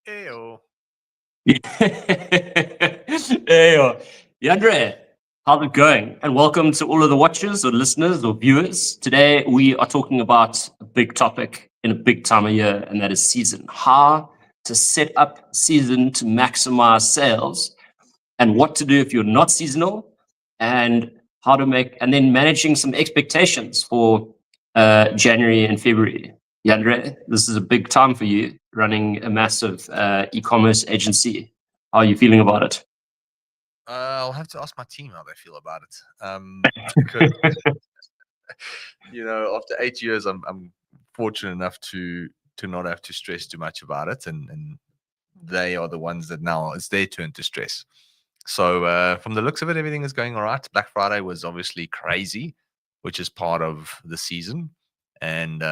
Eyo. Hey, Yandre, how's it going? And welcome to all of the watchers or listeners or viewers. Today we are talking about a big topic in a big time of year, and that is season. How to set up season to maximize sales, and what to do if you're not seasonal, and how to make, and then managing some expectations for January and February. Yandre, this is a big time for you, running a massive e-commerce agency. How are you feeling about it? I'll have to ask my team how they feel about it. Because, after 8 years, I'm fortunate enough to not have to stress too much about it, and they are the ones that now it's their turn to stress. So from the looks of it, everything is going all right. Black Friday was obviously crazy, which is part of the season. And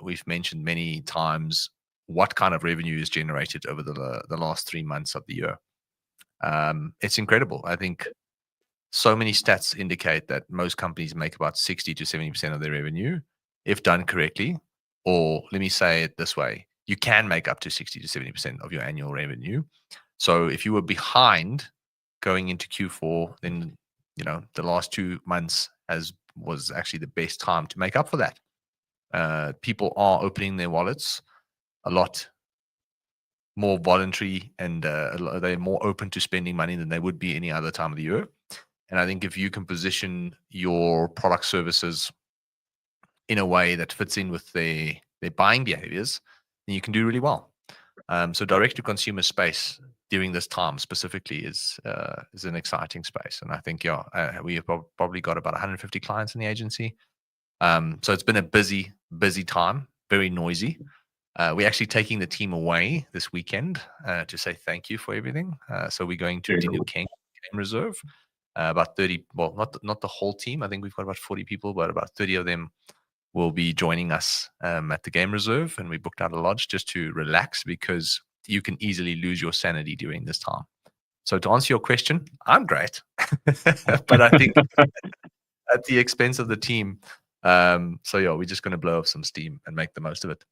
we've mentioned many times what kind of revenue is generated over the last 3 months of the year. It's incredible. I think so many stats indicate that most companies make about 60 to 70% of their revenue if done correctly. Or let me say it this way, you can make up to 60 to 70% of your annual revenue. So if you were behind going into Q4, then the last 2 months was actually the best time to make up for that. People are opening their wallets a lot more voluntary, and they're more open to spending money than they would be any other time of the year. And I think if you can position your product services in a way that fits in with their buying behaviors, then you can do really well. So direct to consumer space during this time specifically is an exciting space. And I think we have probably got about 150 clients in the agency. So it's been a busy time, very noisy. We're actually taking the team away this weekend to say thank you for everything. So we're going to Dino King Game Reserve. About 30, well, not the whole team. I think we've got about 40 people, but about 30 of them will be joining us at the Game Reserve. And we booked out a lodge just to relax, because you can easily lose your sanity during this time. So to answer your question, I'm great. But I think at the expense of the team. So yeah, we're just going to blow off some steam and make the most of it.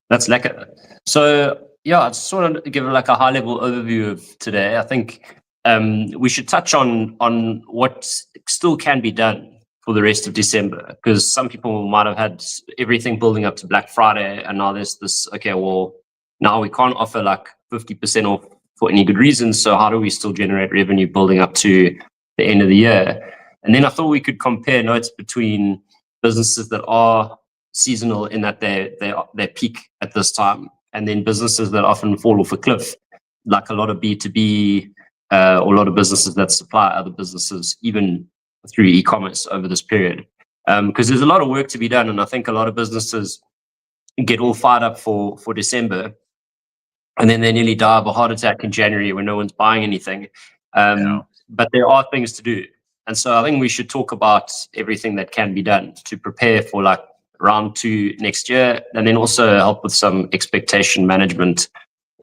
That's lekker. So yeah, I just want to give like a high level overview of today. I think we should touch on what still can be done for the rest of December, because some people might have had everything building up to Black Friday, and now there's this, okay, well, now we can't offer like 50% off for any good reason. So how do we still generate revenue building up to the end of the year? And then I thought we could compare notes between businesses that are seasonal in that they peak at this time, and then businesses that often fall off a cliff, like a lot of B2B or a lot of businesses that supply other businesses, even through e-commerce over this period, because there's a lot of work to be done, and I think a lot of businesses get all fired up for December, and then they nearly die of a heart attack in January when no one's buying anything. But there are things to do, and so I think we should talk about everything that can be done to prepare for like round 2 next year, and then also help with some expectation management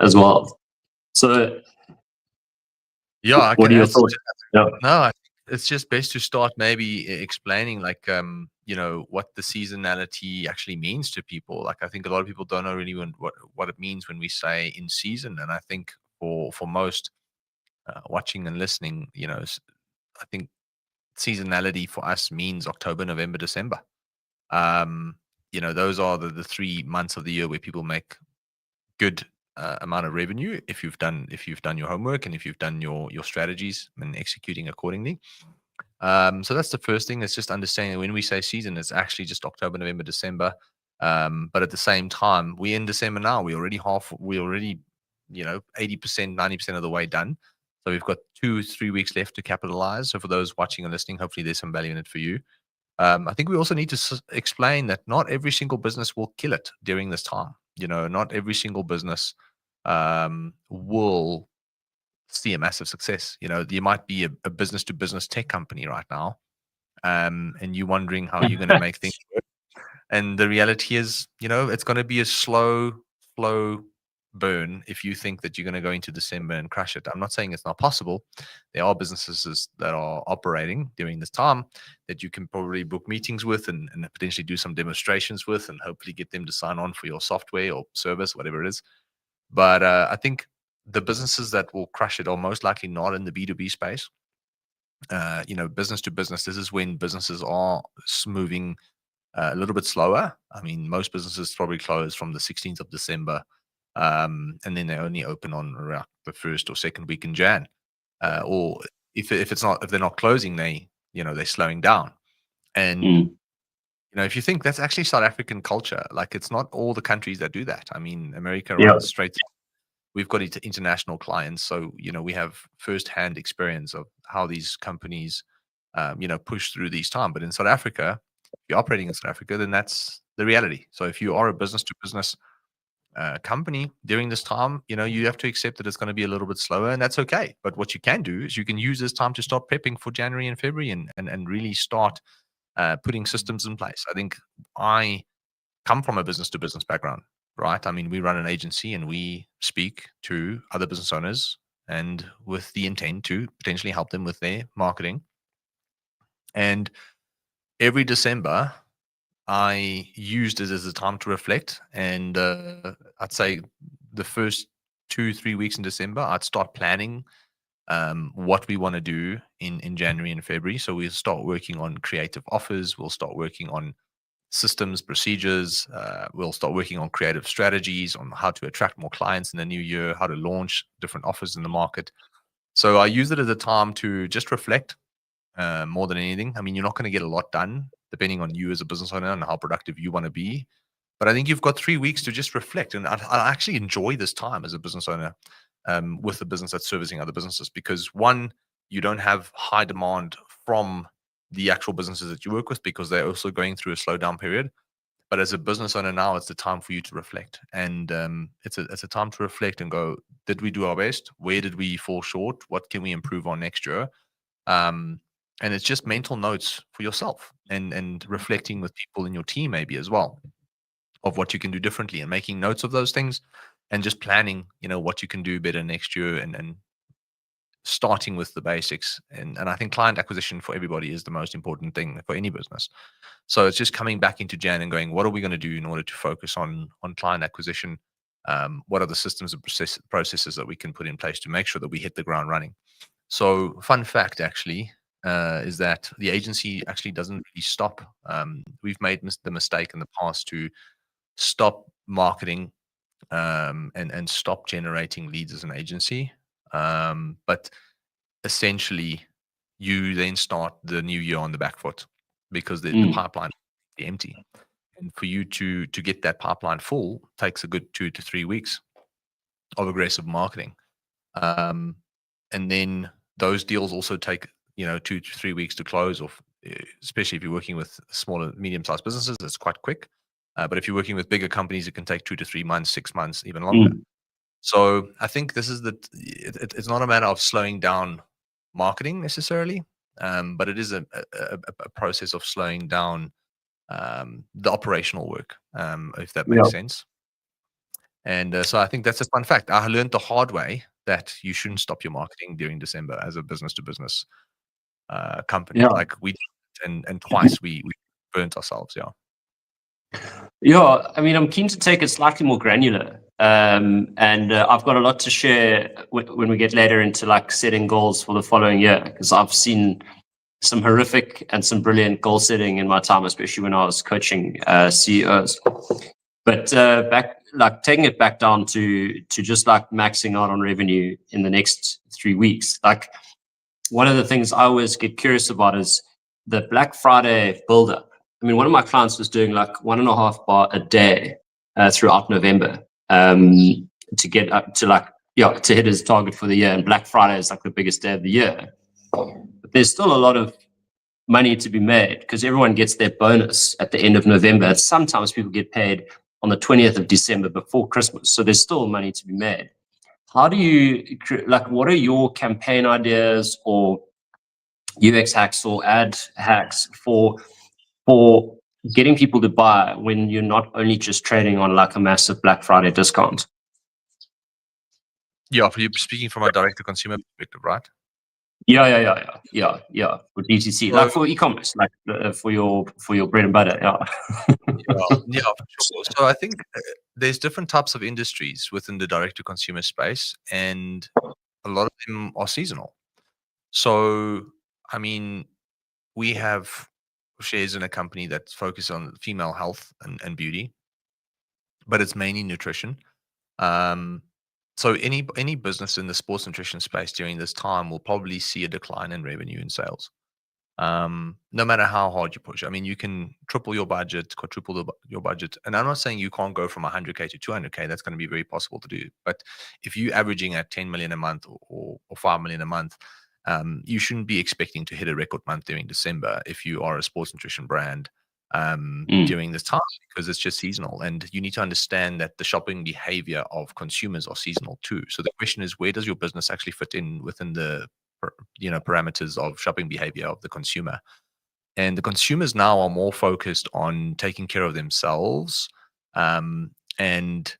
as well. So, yeah, what are your thoughts? No, it's just best to start maybe explaining like what the seasonality actually means to people. Like I think a lot of people don't know really what it means when we say in season, and I think for most watching and listening, I think seasonality for us means October, November, December. Those are the 3 months of the year where people make good amount of revenue if you've done your homework and if you've done your strategies and executing accordingly. So that's the first thing. It's just understanding when we say season, it's actually just October, November, December. But at the same time, we're in December now. We're already 80%, 90% of the way done. So we've got 2-3 weeks left to capitalize. So for those watching and listening, hopefully there's some value in it for you. I think we also need to explain that not every single business will kill it during this time. Not every single business will see a massive success. You might be a business to business tech company right now, and you're wondering how you're going to make things work. And the reality is, it's going to be a slow burn if you think that you're going to go into December and crush it. I'm not saying it's not possible. There are businesses that are operating during this time that you can probably book meetings with and potentially do some demonstrations with and hopefully get them to sign on for your software or service, whatever it is. But I think the businesses that will crush it are most likely not in the B2B space. Business to business, this is when businesses are moving a little bit slower. I mean, most businesses probably close from the 16th of December, and then they only open on around the 1st or 2nd week in Jan. Or if they're not closing, they're slowing down. And if you think that's actually South African culture, like it's not all the countries that do that. I mean, America runs straight through. We've got international clients, so we have firsthand experience of how these companies, push through these times. But in South Africa, if you're operating in South Africa, then that's the reality. So if you are a business to business company during this time, you have to accept that it's going to be a little bit slower, and that's okay. But what you can do is you can use this time to start prepping for January and February and really start putting systems in place. I think I come from a business to business background, right? I mean, we run an agency and we speak to other business owners and with the intent to potentially help them with their marketing. And every December, I used it as a time to reflect. And I'd say the first 2-3 weeks in December, I'd start planning what we want to do in January and February. So we'll start working on creative offers. We'll start working on systems, procedures. We'll start working on creative strategies on how to attract more clients in the new year, how to launch different offers in the market. So I use it as a time to just reflect more than anything. I mean, you're not going to get a lot done depending on you as a business owner and how productive you want to be. But I think you've got 3 weeks to just reflect. And I actually enjoy this time as a business owner with a business that's servicing other businesses because, one, you don't have high demand from the actual businesses that you work with because they're also going through a slowdown period. But as a business owner now, it's the time for you to reflect. And it's a time to reflect and go, did we do our best? Where did we fall short? What can we improve on next year? And it's just mental notes for yourself and reflecting with people in your team maybe as well of what you can do differently and making notes of those things and just planning, what you can do better next year and starting with the basics. And I think client acquisition for everybody is the most important thing for any business. So it's just coming back into Jan and going, what are we going to do in order to focus on client acquisition? What are the systems and processes that we can put in place to make sure that we hit the ground running? So fun fact actually is that the agency actually doesn't really stop. We've made the mistake in the past to stop marketing and stop generating leads as an agency. But essentially, you then start the new year on the back foot because the pipeline is empty. And for you to get that pipeline full takes a good 2 to 3 weeks of aggressive marketing. And then those deals also take 2 to 3 weeks to close, or especially if you're working with smaller, medium-sized businesses, it's quite quick. But if you're working with bigger companies, it can take 2 to 3 months, 6 months, even longer. So I think this is it's not a matter of slowing down marketing necessarily, but it is a process of slowing down the operational work, if that makes sense. And so I think that's a fun fact. I learned the hard way that you shouldn't stop your marketing during December as a business-to-business company. Like we did, and twice we burnt ourselves. Yeah, I mean, I'm keen to take it slightly more granular, and I've got a lot to share when we get later into like setting goals for the following year, because I've seen some horrific and some brilliant goal setting in my time, especially when I was coaching CEOs. But taking it back down to just like maxing out on revenue in the next 3 weeks. Like, one of the things I always get curious about is the Black Friday build-up. I mean, one of my clients was doing like 1.5 bar a day throughout November to get up to to hit his target for the year. And Black Friday is like the biggest day of the year. But there's still a lot of money to be made because everyone gets their bonus at the end of November. And sometimes people get paid on the 20th of December before Christmas. So there's still money to be made. How do you, what are your campaign ideas or UX hacks or ad hacks for getting people to buy when you're not only just trading on like a massive Black Friday discount? Yeah, for you speaking from a direct-to-consumer perspective, right? Yeah. For DTC, like for e-commerce, like for your bread and butter. Yeah, for sure. So I think there's different types of industries within the direct-to-consumer space, and a lot of them are seasonal. So, I mean, we have shares in a company that's focused on female health and beauty, but it's mainly nutrition. So any business in the sports nutrition space during this time will probably see a decline in revenue and sales. No matter how hard you push. I mean, you can triple your budget, quadruple your budget. And I'm not saying you can't go from 100K to 200K. That's going to be very possible to do. But if you're averaging at 10 million a month or 5 million a month, you shouldn't be expecting to hit a record month during December if you are a sports nutrition brand during this time, because it's just seasonal. And you need to understand that the shopping behavior of consumers are seasonal too. So the question is, where does your business actually fit in within the parameters of shopping behavior of the consumer? And the consumers now are more focused on taking care of themselves and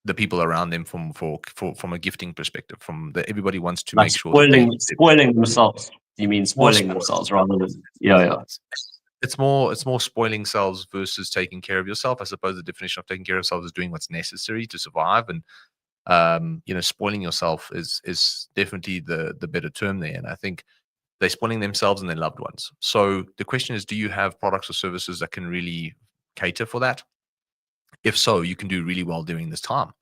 the people around them from a gifting perspective. Everybody wants to like make sure spoiling themselves. You mean spoiling themselves rather than It's more spoiling selves versus taking care of yourself. I suppose the definition of taking care of yourself is doing what's necessary to survive, and spoiling yourself is definitely the better term there. And I think they're spoiling themselves and their loved ones. So the question is, do you have products or services that can really cater for that? If so, you can do really well during this time.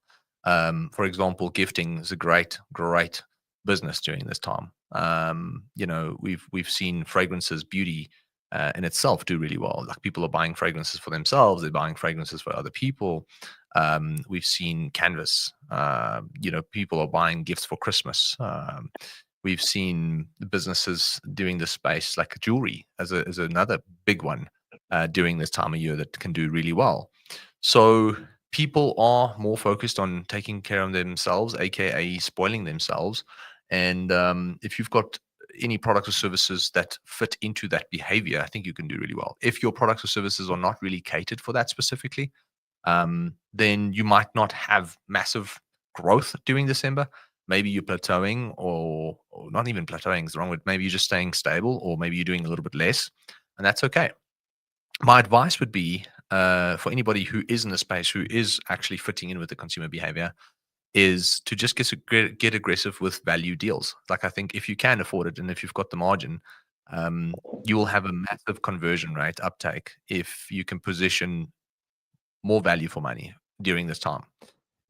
For example, gifting is a great business during this time. We've seen fragrances, beauty in itself do really well. Like, people are buying fragrances for themselves, they're buying fragrances for other people. We've seen canvas. People are buying gifts for Christmas. We've seen the businesses doing this space, like jewelry as another big one during this time of year that can do really well. So people are more focused on taking care of themselves, aka spoiling themselves. And if you've got any products or services that fit into that behavior, I think you can do really well. If your products or services are not really catered for that specifically, then you might not have massive growth during December. Maybe you're plateauing, or not even plateauing is the wrong word. Maybe you're just staying stable, or maybe you're doing a little bit less, and that's okay. My advice would be for anybody who is in the space, who is actually fitting in with the consumer behavior, is to just get aggressive with value deals. Like, I think if you can afford it and if you've got the margin, you will have a massive conversion rate uptake if you can position more value for money during this time.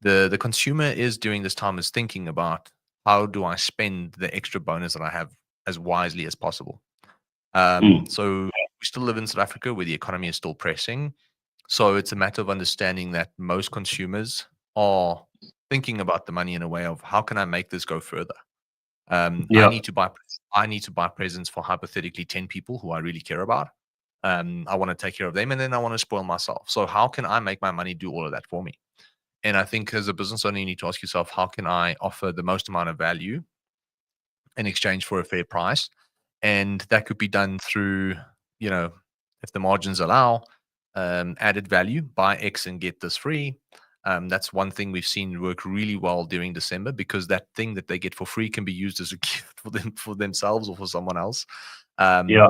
The consumer is during this time is thinking about, how do I spend the extra bonus that I have as wisely as possible? So we still live in South Africa where the economy is still pressing. So it's a matter of understanding that most consumers are thinking about the money in a way of, how can I make this go further? I need to buy presents for hypothetically 10 people who I really care about. I want to take care of them, and then I want to spoil myself. So how can I make my money do all of that for me? And I think as a business owner, you need to ask yourself, how can I offer the most amount of value in exchange for a fair price? And that could be done through, if the margins allow, added value, buy X and get this free. That's one thing we've seen work really well during December, because that thing that they get for free can be used as a gift for themselves or for someone else. Yeah.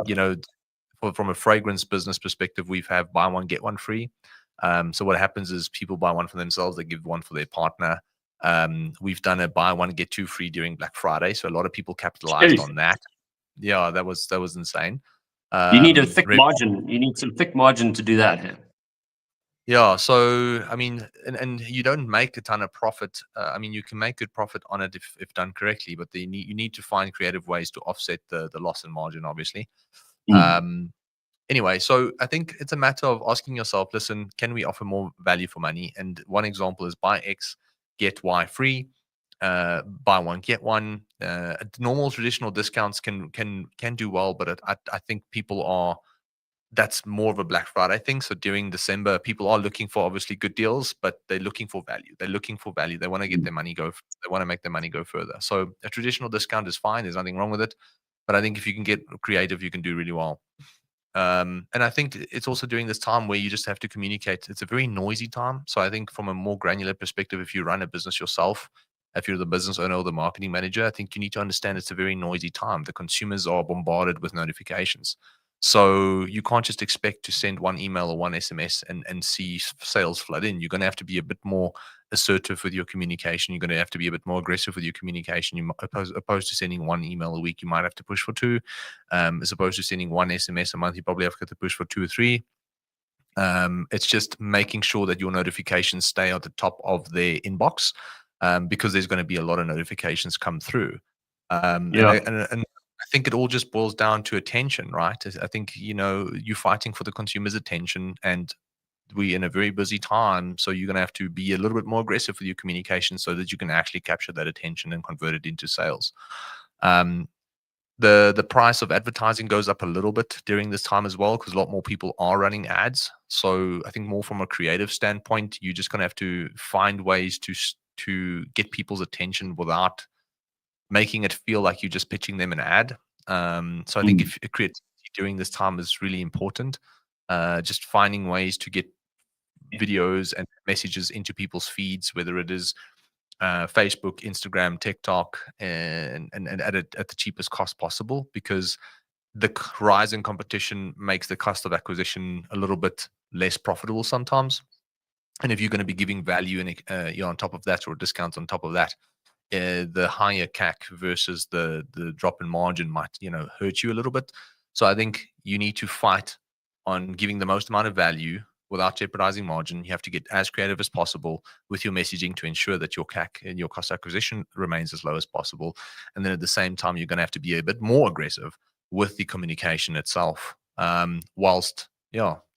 From a fragrance business perspective, we've have buy one get one free. So what happens is people buy one for themselves, they give one for their partner. We've done a buy one get two free during Black Friday, so a lot of people capitalized on that. Yeah, that was insane. You need a thick margin. You need some thick margin to do that here. Yeah, so I mean, and you don't make a ton of profit. I mean, you can make good profit on it if done correctly, but you need to find creative ways to offset the loss in margin, obviously. Anyway, so I think it's a matter of asking yourself, listen, can we offer more value for money? And one example is buy X, get Y free. Buy one, get one. Normal traditional discounts can do well, but I think that's more of a Black Friday thing. So during December, people are looking for obviously good deals, but they're looking for value. They want to get their money they want to make their money go further. So a traditional discount is fine. There's nothing wrong with it. But I think if you can get creative, you can do really well. And I think it's also during this time where you just have to communicate. It's a very noisy time. So I think from a more granular perspective, if you run a business yourself, if you're the business owner or the marketing manager, I think you need to understand it's a very noisy time. The consumers are bombarded with notifications. So you can't just expect to send one email or one SMS and see sales flood in. You're going to have to be a bit more assertive with your communication. You're going to have to be a bit more aggressive with your communication. Opposed to sending one email a week, you might have to push for two. As opposed to sending one SMS a month, you probably have to push for 2 or 3. It's just making sure that your notifications stay at the top of their inbox, because there's going to be a lot of notifications come through. And I think it all just boils down to attention, right? I think, you're fighting for the consumer's attention, and we're in a very busy time. So you're going to have to be a little bit more aggressive with your communication so that you can actually capture that attention and convert it into sales. The price of advertising goes up a little bit during this time as well, because a lot more people are running ads. So I think more from a creative standpoint, you're just going to have to find ways to get people's attention without making it feel like you're just pitching them an ad. So I think if creativity during this time is really important, just finding ways to get videos and messages into people's feeds, whether it is Facebook, Instagram, TikTok, and at the cheapest cost possible, because the rise in competition makes the cost of acquisition a little bit less profitable sometimes. And if you're going to be giving value and on top of that, or discounts on top of that, the higher CAC versus the drop in margin might hurt you a little bit. So I think you need to fight on giving the most amount of value without jeopardizing margin. You have to get as creative as possible with your messaging to ensure that your CAC and your cost acquisition remains as low as possible. And then at the same time, you're going to have to be a bit more aggressive with the communication itself, whilst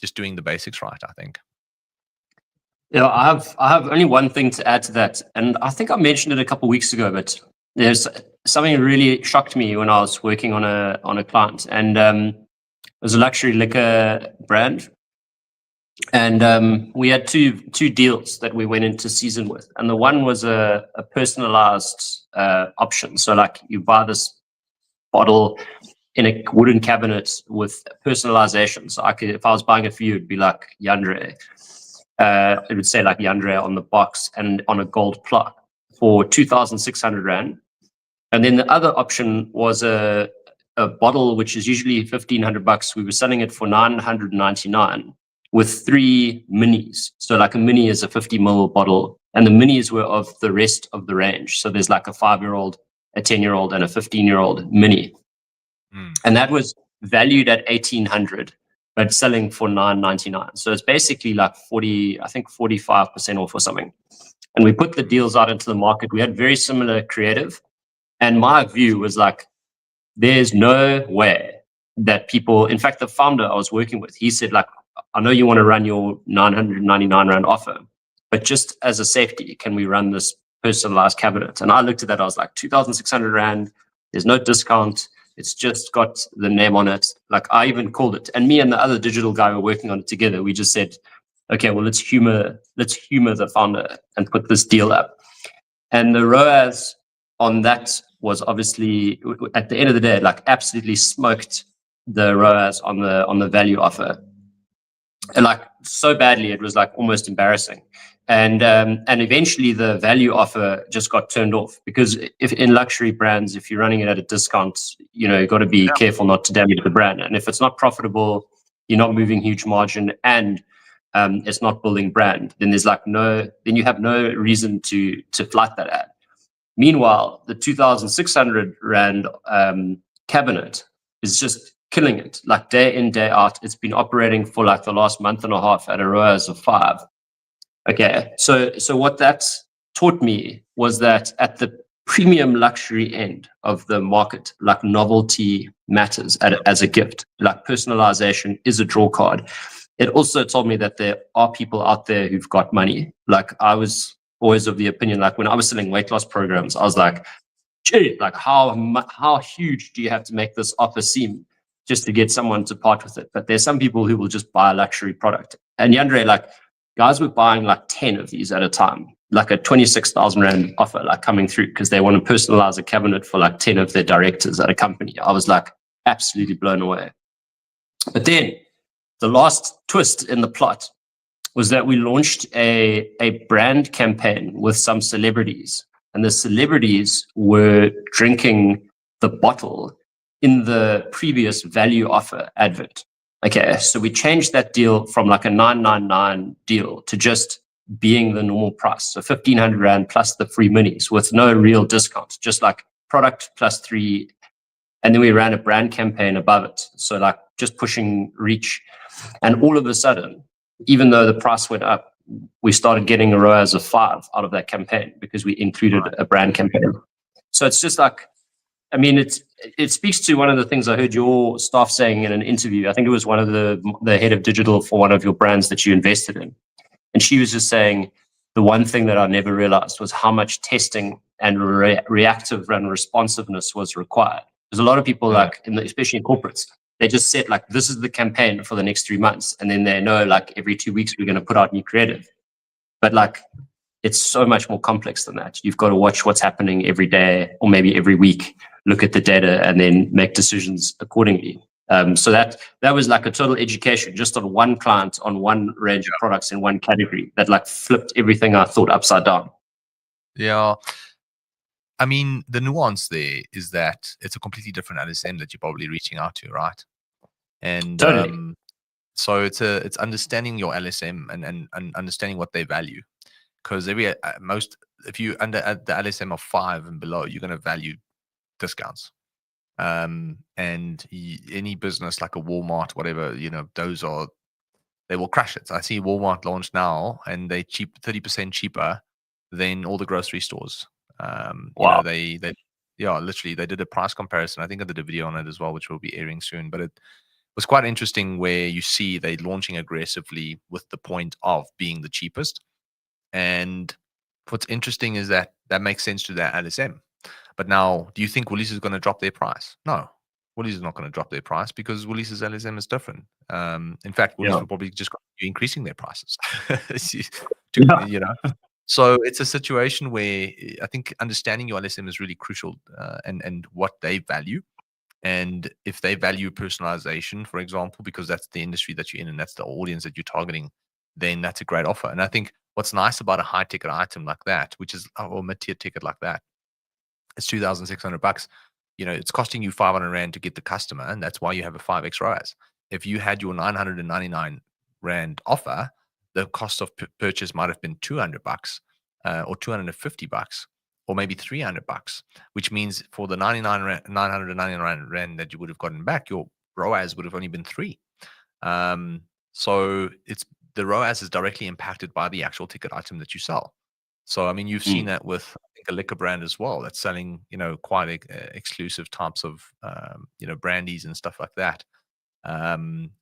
just doing the basics right, I think. Yeah, I have only one thing to add to that, and I think I mentioned it a couple of weeks ago, but there's something that really shocked me when I was working on a client, and it was a luxury liquor brand, and we had two deals that we went into season with, and the one was a personalized option. So like you buy this bottle in a wooden cabinet with personalization. So if I was buying it for you, it'd be like Yandere. It would say like Yandere on the box and on a gold plaque for 2,600 Rand. And then the other option was a bottle, which is usually 1,500 bucks. We were selling it for 999 with 3 minis. So like a mini is a 50 ml bottle, and the minis were of the rest of the range. So there's like a 5-year-old, a 10-year-old, and a 15-year-old mini. And that was valued at 1,800. But selling for 999. So it's basically like 45% off or something. And we put the deals out into the market. We had very similar creative. And my view was like, there's no way that people, in fact, the founder I was working with, he said like, I know you want to run your 999 Rand offer, but just as a safety, can we run this personalized cabinet? And I looked at that, I was like, 2,600 Rand, There's no discount. It's just got the name on it. Like I even called it, and me and the other digital guy were working on it together. We just said, okay, well, let's humor the founder and put this deal up. And the ROAS on that was obviously, at the end of the day, like absolutely smoked the ROAS on the value offer, and like so badly it was like almost embarrassing. And eventually the value offer just got turned off, because if in luxury brands, if you're running it at a discount, you've got to be careful not to damage the brand. And if it's not profitable, you're not moving huge margin, and it's not building brand, then then you have no reason to flight that ad. Meanwhile, the 2,600 Rand cabinet is just killing it, like day in, day out. It's been operating for like the last month and a half at a ROAS of 5. Okay, so what that taught me was that at the premium luxury end of the market, like novelty matters as a gift, like personalization is a draw card. It also told me that there are people out there who've got money. Like I was always of the opinion, like when I was selling weight loss programs, I was like, gee, like how huge do you have to make this offer seem just to get someone to part with it? But there's some people who will just buy a luxury product. And Yandre, like guys were buying like 10 of these at a time, like a 26,000 Rand offer, like coming through because they want to personalize a cabinet for like 10 of their directors at a company. I was like absolutely blown away. But then the last twist in the plot was that we launched a brand campaign with some celebrities, and the celebrities were drinking the bottle in the previous value offer advert. Okay, so we changed that deal from like a 999 deal to just being the normal price. So 1,500 Rand plus the free minis with no real discount, just like product plus 3. And then we ran a brand campaign above it. So like just pushing reach. And all of a sudden, even though the price went up, we started getting a ROAS of 5 out of that campaign because we included a brand campaign. So it's just like, I mean, it speaks to one of the things I heard your staff saying in an interview. I think it was one of the head of digital for one of your brands that you invested in. And she was just saying, the one thing that I never realized was how much testing and reactive and responsiveness was required. There's a lot of people like, especially in corporates, they just set like, this is the campaign for the next 3 months. And then they know like every 2 weeks, we're going to put out new creative. But like, it's so much more complex than that. You've got to watch what's happening every day or maybe every week, look at the data and then make decisions accordingly. So that was like a total education just on one client, on one range of products in one category that like flipped everything I thought upside down. Yeah. I mean, the nuance there is that it's a completely different LSM that you're probably reaching out to, right? And Totally. so it's understanding your LSM and understanding what they value. Because if you under at the LSM of 5 and below, you're going to value discounts. And any business like a Walmart, whatever, they will crash it. I see Walmart launch now, and they 30% cheaper than all the grocery stores. Wow. Literally, they did a price comparison. I think I did a video on it as well, which will be airing soon. But it was quite interesting where you see they launching aggressively with the point of being the cheapest. And what's interesting is that makes sense to their LSM. But now, do you think Woolies is going to drop their price? No, Woolies is not going to drop their price because Woolies' LSM is different. In fact, Woolies will probably just continue increasing their prices. So it's a situation where I think understanding your LSM is really crucial, and what they value. And if they value personalization, for example, because that's the industry that you're in and that's the audience that you're targeting, then that's a great offer. And I think what's nice about a high ticket item like that, which is or mid-tier ticket like that, it's $2,600. It's costing you 500 Rand to get the customer, and that's why you have a 5x ROAS. If you had your 999 Rand offer, the cost of purchase might have been $200 or $250 or maybe $300, which means for the 999 Rand that you would have gotten back, your ROAS would have only been 3. So the ROAS is directly impacted by the actual ticket item that you sell. So, I mean, you've seen that with, I think, a liquor brand as well that's selling, quite exclusive types of, brandies and stuff like that,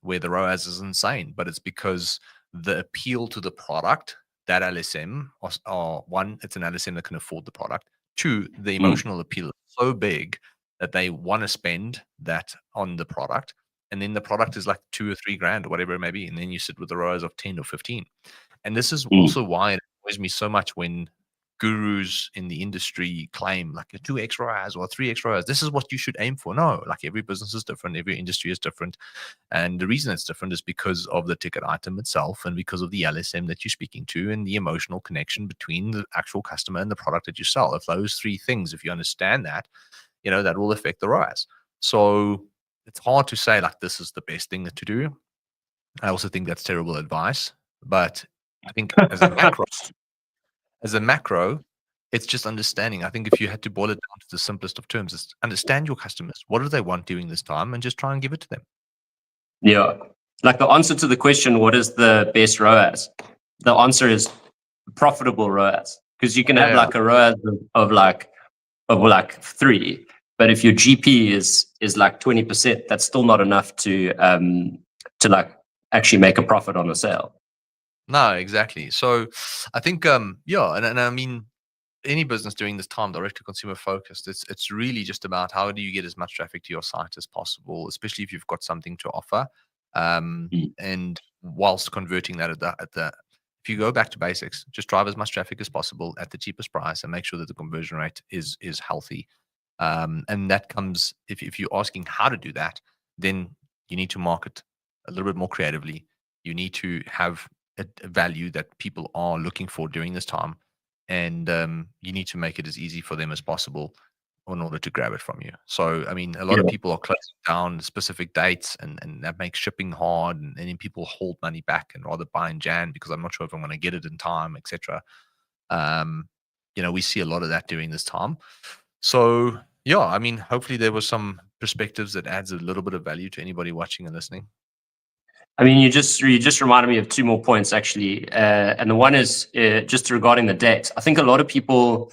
where the ROAS is insane. But it's because the appeal to the product, that LSM, or one, it's an LSM that can afford the product. 2, the emotional appeal is so big that they want to spend that on the product, and then the product is like 2 or 3 grand or whatever it may be, and then you sit with the ROAS of 10 or 15. And this is Mm. also why it annoys me so much when gurus in the industry claim like a 2x ROAS or 3x ROAS. This is what you should aim for. No, like every business is different, every industry is different. And the reason it's different is because of the ticket item itself and because of the LSM that you're speaking to and the emotional connection between the actual customer and the product that you sell. If those three things, if you understand that, that will affect the ROAS. So it's hard to say like this is the best thing to do. I also think that's terrible advice. But I think as a macro, it's just understanding. I think if you had to boil it down to the simplest of terms, is understand your customers. What do they want during this time, and just try and give it to them. Yeah. Like the answer to the question, what is the best ROAS? The answer is profitable ROAS. Because you can have like a ROAS of like 3, but if your GP is like 20%, that's still not enough to like actually make a profit on a sale. No, exactly. So I think and I mean, any business during this time, direct to consumer focused, it's really just about how do you get as much traffic to your site as possible, especially if you've got something to offer. And whilst converting that if you go back to basics, just drive as much traffic as possible at the cheapest price and make sure that the conversion rate is healthy. And that comes, if you're asking how to do that, then you need to market a little bit more creatively. You need to have a value that people are looking for during this time, and you need to make it as easy for them as possible in order to grab it from you. So, I mean, a lot of people are closing down specific dates, and that makes shipping hard, and then people hold money back and rather buy in Jan because I'm not sure if I'm going to get it in time, etc. We see a lot of that during this time. So, yeah, I mean, hopefully there was some perspectives that adds a little bit of value to anybody watching and listening. I mean, you just reminded me of 2 more points actually, and the one is just regarding the date. I think a lot of people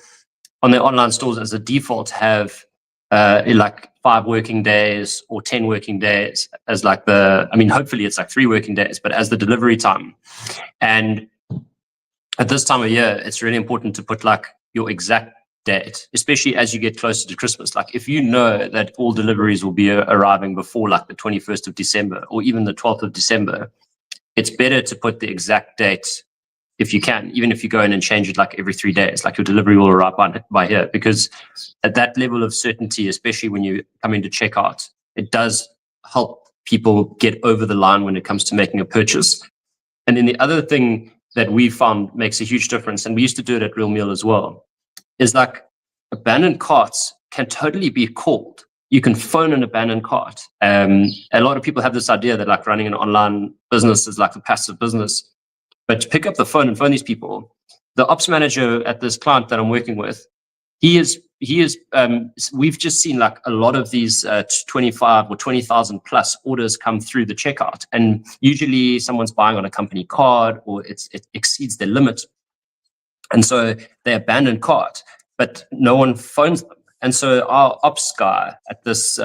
on their online stores as a default have like 5 working days or 10 working days as like hopefully it's like 3 working days, but as the delivery time. And at this time of year, it's really important to put like your exact date, especially as you get closer to Christmas. Like if you know that all deliveries will be arriving before like the 21st of December or even the 12th of December, it's better to put the exact date if you can, even if you go in and change it like every 3 days, like your delivery will arrive by here, because at that level of certainty, especially when you come into checkout, it does help people get over the line when it comes to making a purchase. And then the other thing that we found makes a huge difference, and we used to do it at Real Meal as well, is like abandoned carts can totally be called. You can phone an abandoned cart. A lot of people have this idea that like running an online business is like a passive business, but to pick up the phone and phone these people, the ops manager at this client that I'm working with, we've just seen like a lot of these 25 or 20,000 plus orders come through the checkout. And usually someone's buying on a company card or it exceeds their limit. And so they abandon cart, but no one phones them. And so our ops guy at this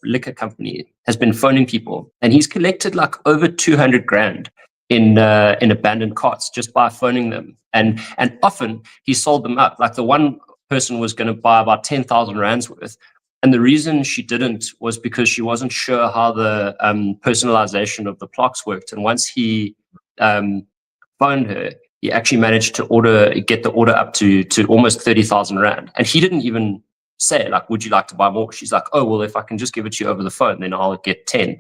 liquor company has been phoning people, and he's collected like over 200 grand in abandoned carts just by phoning them. And often he sold them up. Like the one person was going to buy about 10,000 rands worth. And the reason she didn't was because she wasn't sure how the personalization of the plaques worked. And once he phoned her, he actually managed to get the order up to almost 30,000 rand. And he didn't even say like, would you like to buy more? She's like, oh, well, if I can just give it to you over the phone, then I'll get 10.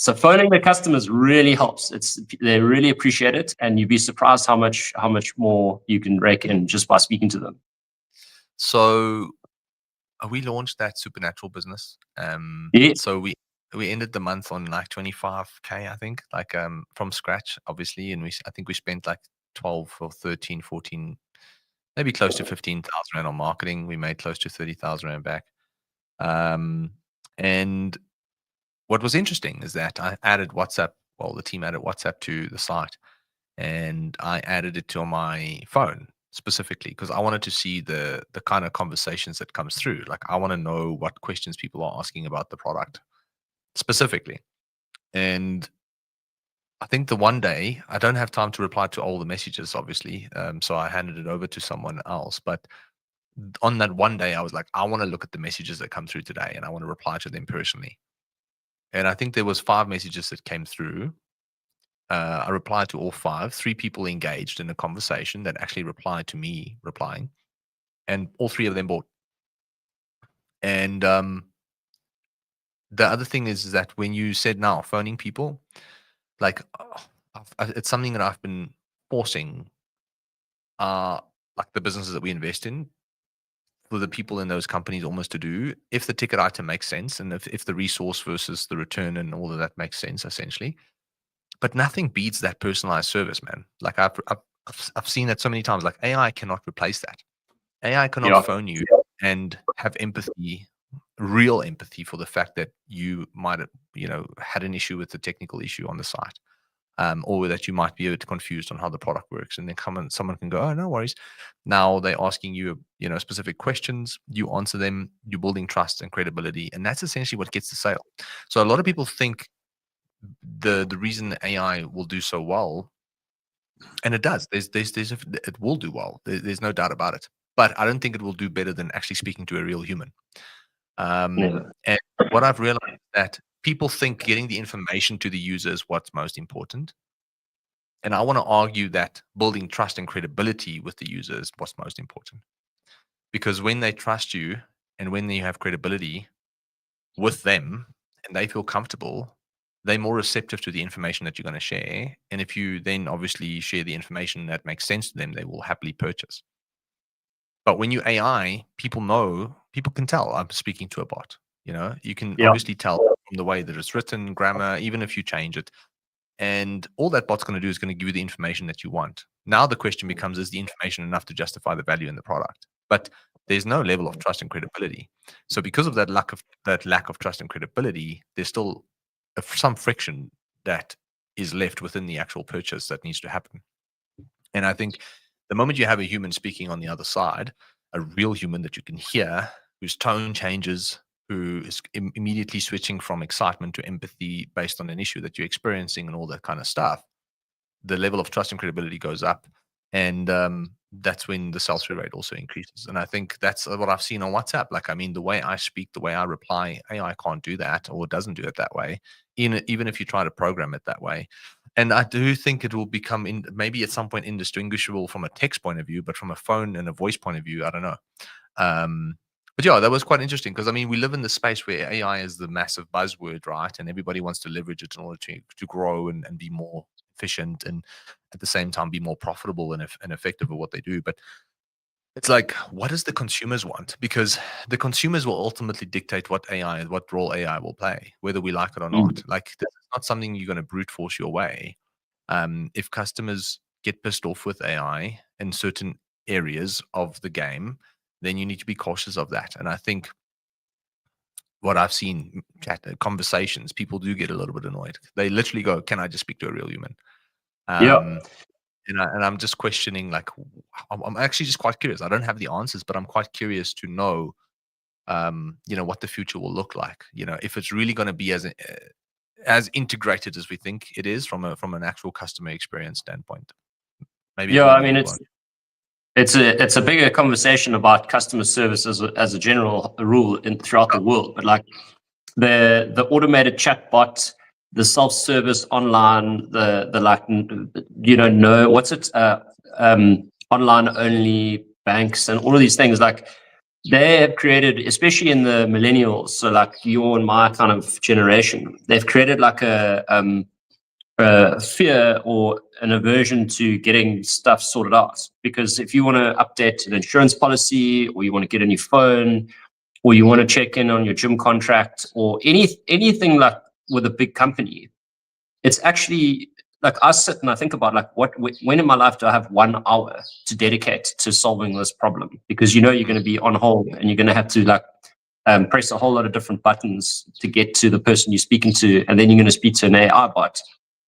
So phoning the customers really helps. They really appreciate it, and you'd be surprised how much more you can rake in just by speaking to them. So we launched that supernatural business. Yeah. So we ended the month on like 25K, I think, like from scratch, obviously, and I think we spent like 12 or 13, 14, maybe close to 15,000 rand on marketing. We made close to 30,000 rand back. And what was interesting is that I added WhatsApp. Well, the team added WhatsApp to the site, and I added it to my phone specifically because I wanted to see the kind of conversations that comes through. Like I want to know what questions people are asking about the product specifically. And I think the one day I don't have time to reply to all the messages, obviously. So I handed it over to someone else. But on that one day, I was like, I want to look at the messages that come through today, and I want to reply to them personally. And I think there was 5 messages that came through. I replied to all 5. 3 people engaged in a conversation that actually replied to me replying, and all 3 of them bought. And the other thing is that when you said now phoning people, like it's something that I've been forcing, like the businesses that we invest in, for the people in those companies almost to do, if the ticket item makes sense and if the resource versus the return and all of that makes sense, essentially. But nothing beats that personalized service, man. Like I've seen that so many times. Like AI cannot replace that. AI cannot Yeah. phone you and have empathy, real empathy for the fact that you might have, had an issue with the technical issue on the site. Or that you might be a bit confused on how the product works, and then someone can go, "Oh, no worries." Now they're asking you, specific questions. You answer them. You're building trust and credibility, and that's essentially what gets the sale. So a lot of people think the reason AI will do so well, and it does. It will do well. There's no doubt about it. But I don't think it will do better than actually speaking to a real human. Never. And what I've realized is that people think getting the information to the user is what's most important. And I want to argue that building trust and credibility with the user is what's most important. Because when they trust you and when you have credibility with them and they feel comfortable, they're more receptive to the information that you're going to share. And if you then obviously share the information that makes sense to them, they will happily purchase. But when you AI, people can tell I'm speaking to a bot. You can Yeah. obviously tell from the way that it's written, grammar, even if you change it. And all that bot's going to do is going to give you the information that you want. Now the question becomes, is the information enough to justify the value in the product? But there's no level of trust and credibility. So because of that lack of trust and credibility, there's still some friction that is left within the actual purchase that needs to happen. And I think the moment you have a human speaking on the other side, a real human that you can hear, whose tone changes, who is immediately switching from excitement to empathy based on an issue that you're experiencing and all that kind of stuff, the level of trust and credibility goes up. And that's when the sell-through rate also increases. And I think that's what I've seen on WhatsApp. Like, I mean, the way I speak, the way I reply, AI can't do that, or doesn't do it that way, even if you try to program it that way. And I do think it will become, maybe at some point, indistinguishable from a text point of view, but from a phone and a voice point of view, I don't know. But yeah, that was quite interesting because, I mean, we live in the space where AI is the massive buzzword, right? And everybody wants to leverage it in order to grow and be more efficient, and at the same time be more profitable and effective at what they do. But it's like, what does the consumers want? Because the consumers will ultimately dictate what role AI will play, whether we like it or not. Like, this is not something you're going to brute force your way. If customers get pissed off with AI in certain areas of the game, then you need to be cautious of that. And I think what I've seen conversations, people do get a little bit annoyed. They literally go, "Can I just speak to a real human?" Yeah. And I'm just questioning, like, I'm actually just quite curious. I don't have the answers, but I'm quite curious to know, what the future will look like. If it's really going to be as integrated as we think it is from an actual customer experience standpoint. Maybe it Yeah. will, I mean, maybe it won't. it's a bigger conversation about customer service as a general rule throughout the world. But like the automated chatbot, the self-service online, the like, no, what's it? Online only banks and all of these things, like they have created, especially in the millennials, so like your and my kind of generation, they've created like a fear or an aversion to getting stuff sorted out. Because if you want to update an insurance policy, or you want to get a new phone, or you want to check in on your gym contract, or anything like with a big company, it's actually like I sit and I think about like when in my life do I have 1 hour to dedicate to solving this problem? Because you're going to be on hold and you're going to have to like press a whole lot of different buttons to get to the person you're speaking to, and then you're going to speak to an AI bot.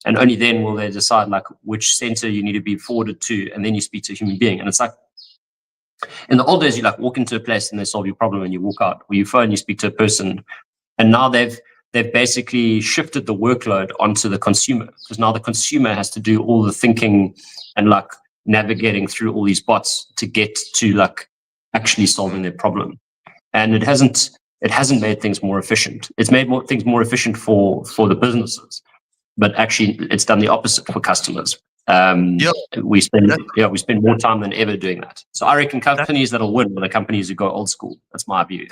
And only then will they decide like which center you need to be forwarded to, and then you speak to a human being. And it's like, in the old days, you like walk into a place and they solve your problem and you walk out, or you phone, you speak to a person. And now they've basically shifted the workload onto the consumer, because now the consumer has to do all the thinking and like navigating through all these bots to get to like actually solving their problem. And it hasn't made things more efficient. It's made things more efficient for the businesses, but actually it's done the opposite for customers. We spend more time than ever doing that. So I reckon companies that'll win are the companies who go old school. That's my view.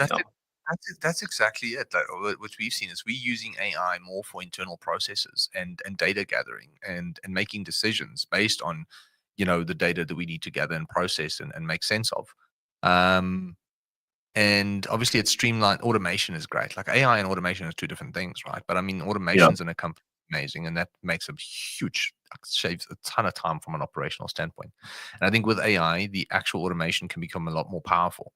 That's exactly it. Like, what we've seen is we're using AI more for internal processes and data gathering and making decisions based on, the data that we need to gather and process and make sense of. And obviously it's streamlined. Automation is great. Like AI and automation is two different things, right? But I mean, automation's in a company amazing, and that makes a huge, saves a ton of time from an operational standpoint. And I think with AI, the actual automation can become a lot more powerful.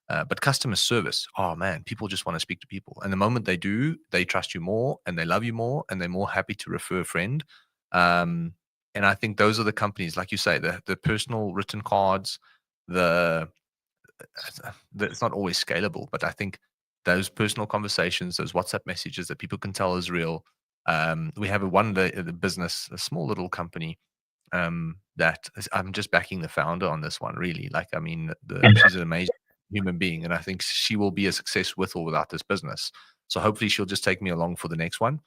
But customer service, oh man, people just want to speak to people. And the moment they do, they trust you more and they love you more and they're more happy to refer a friend. And I think those are the companies, like you say, the personal written cards, it's not always scalable, but I think those personal conversations, those WhatsApp messages that people can tell is real. We have the business, a small little company, that I'm just backing the founder on this one, really. Like, I mean, she's an amazing human being, and I think she will be a success with or without this business. So hopefully she'll just take me along for the next one.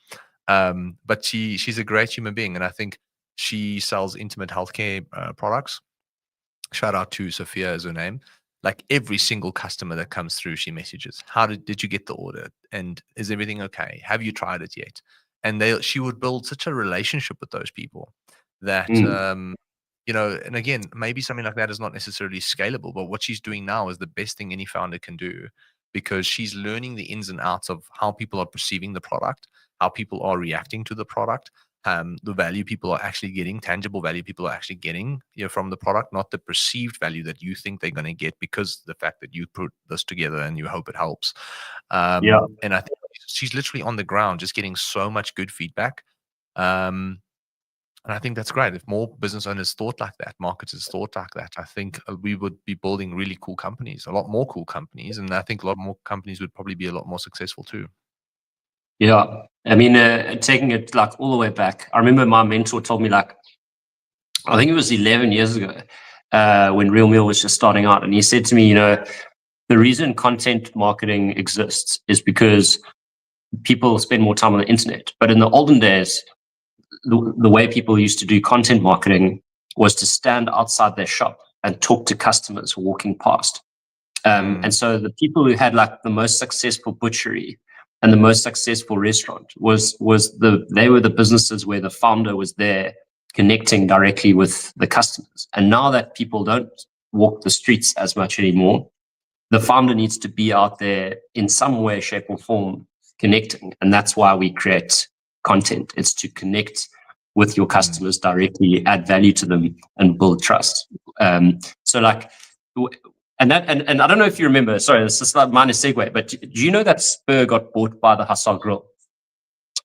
But she's a great human being, and I think she sells intimate healthcare products. Shout out to Sophia is her name. Like every single customer that comes through, she messages, how did you get the order? And is everything okay? Have you tried it yet? And she would build such a relationship with those people that, and again, maybe something like that is not necessarily scalable, but what she's doing now is the best thing any founder can do, because she's learning the ins and outs of how people are perceiving the product, how people are reacting to the product, the value people are actually getting, tangible value people are actually getting from the product, not the perceived value that you think they're going to get because the fact that you put this together and you hope it helps. And I think she's literally on the ground just getting so much good feedback. And I think that's great. If more business owners thought like that, marketers thought like that, I think we would be building really cool companies, a lot more cool companies. And I think a lot more companies would probably be a lot more successful too. Yeah. I mean, taking it like all the way back, I remember my mentor told me, like, I think it was 11 years ago, when Real Meal was just starting out. And he said to me, the reason content marketing exists is because people spend more time on the internet. But in the olden days, the way people used to do content marketing was to stand outside their shop and talk to customers walking past. And so the people who had like the most successful butchery and the most successful restaurant they were the businesses where the founder was there connecting directly with the customers. And now that people don't walk the streets as much anymore, the founder needs to be out there in some way, shape, or form connecting. And that's why we create content. It's to connect with your customers directly, add value to them, and build trust. So like, and I don't know if you remember, sorry, this is like minor segue, but do you know that Spur got bought by the Hussar Grill?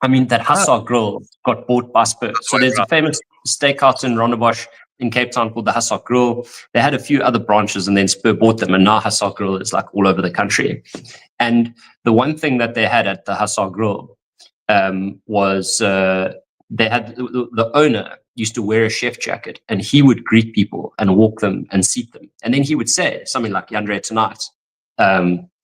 I mean, that Hussar Grill got bought by Spur. So there's a famous steakhouse in Rondebosch in Cape Town called the Hussar Grill. They had a few other branches and then Spur bought them, and now Hussar Grill is like all over the country. And the one thing that they had at the Hussar Grill was they had the owner used to wear a chef jacket, and he would greet people and walk them and seat them. And then he would say something like, Yandre, tonight,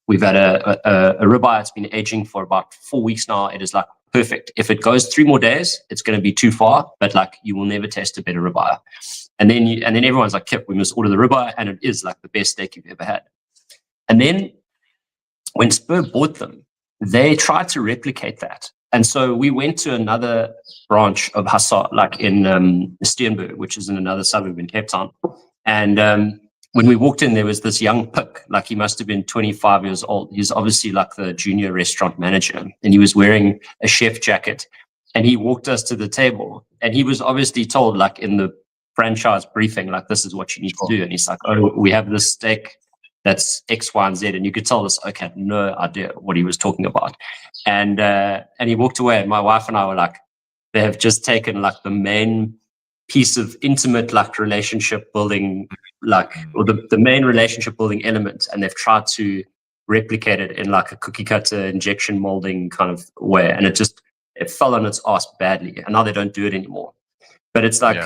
we've had a ribeye. It's been aging for about 4 weeks now. It is like perfect. If it goes 3 more days, it's going to be too far, but like you will never taste a better ribeye. And then everyone's like, Kip, we must order the ribeye. And it is like the best steak you've ever had. And then when Spur bought them, they tried to replicate that. And so we went to another branch of Hussar, like in Steenberg, which is in another suburb in Cape Town. And when we walked in, there was this young pick, like he must have been 25 years old. He's obviously like the junior restaurant manager, and he was wearing a chef jacket. And he walked us to the table, and he was obviously told, like in the franchise briefing, like this is what you need to do. And he's like, oh, we have this steak that's X, Y, and Z. And you could tell us, okay, no idea what he was talking about. And he walked away, and my wife and I were like, they have just taken like the main piece of intimate like relationship building, like, or the main relationship building element, and they've tried to replicate it in like a cookie cutter injection molding kind of way. And it fell on its ass badly. And now they don't do it anymore. But it's like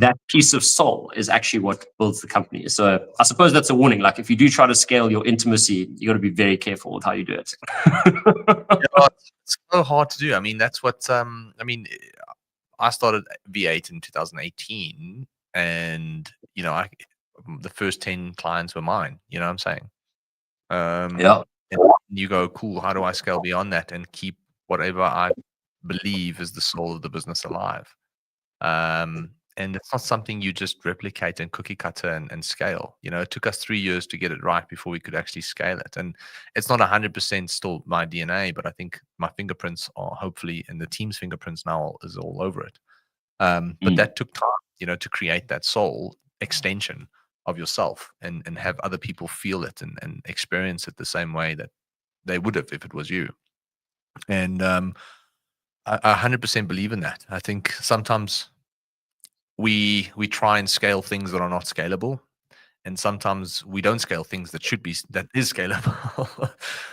that piece of soul is actually what builds the company. So I suppose that's a warning. Like if you do try to scale your intimacy, you got to be very careful with how you do it. It's so hard to do. I mean, that's what I started V8 in 2018, and the first 10 clients were mine. You know what I'm saying? Yeah. And you go, cool. How do I scale beyond that and keep whatever I believe is the soul of the business alive? And it's not something you just replicate and cookie cutter and scale. It took us 3 years to get it right before we could actually scale it. And it's not 100% still my DNA, but I think my fingerprints are hopefully, and the team's fingerprints now is all over it. But that took time, to create that soul extension of yourself and have other people feel it and experience it the same way that they would have if it was you. And I 100% believe in that. I think sometimes we try and scale things that are not scalable, and sometimes we don't scale things that is scalable.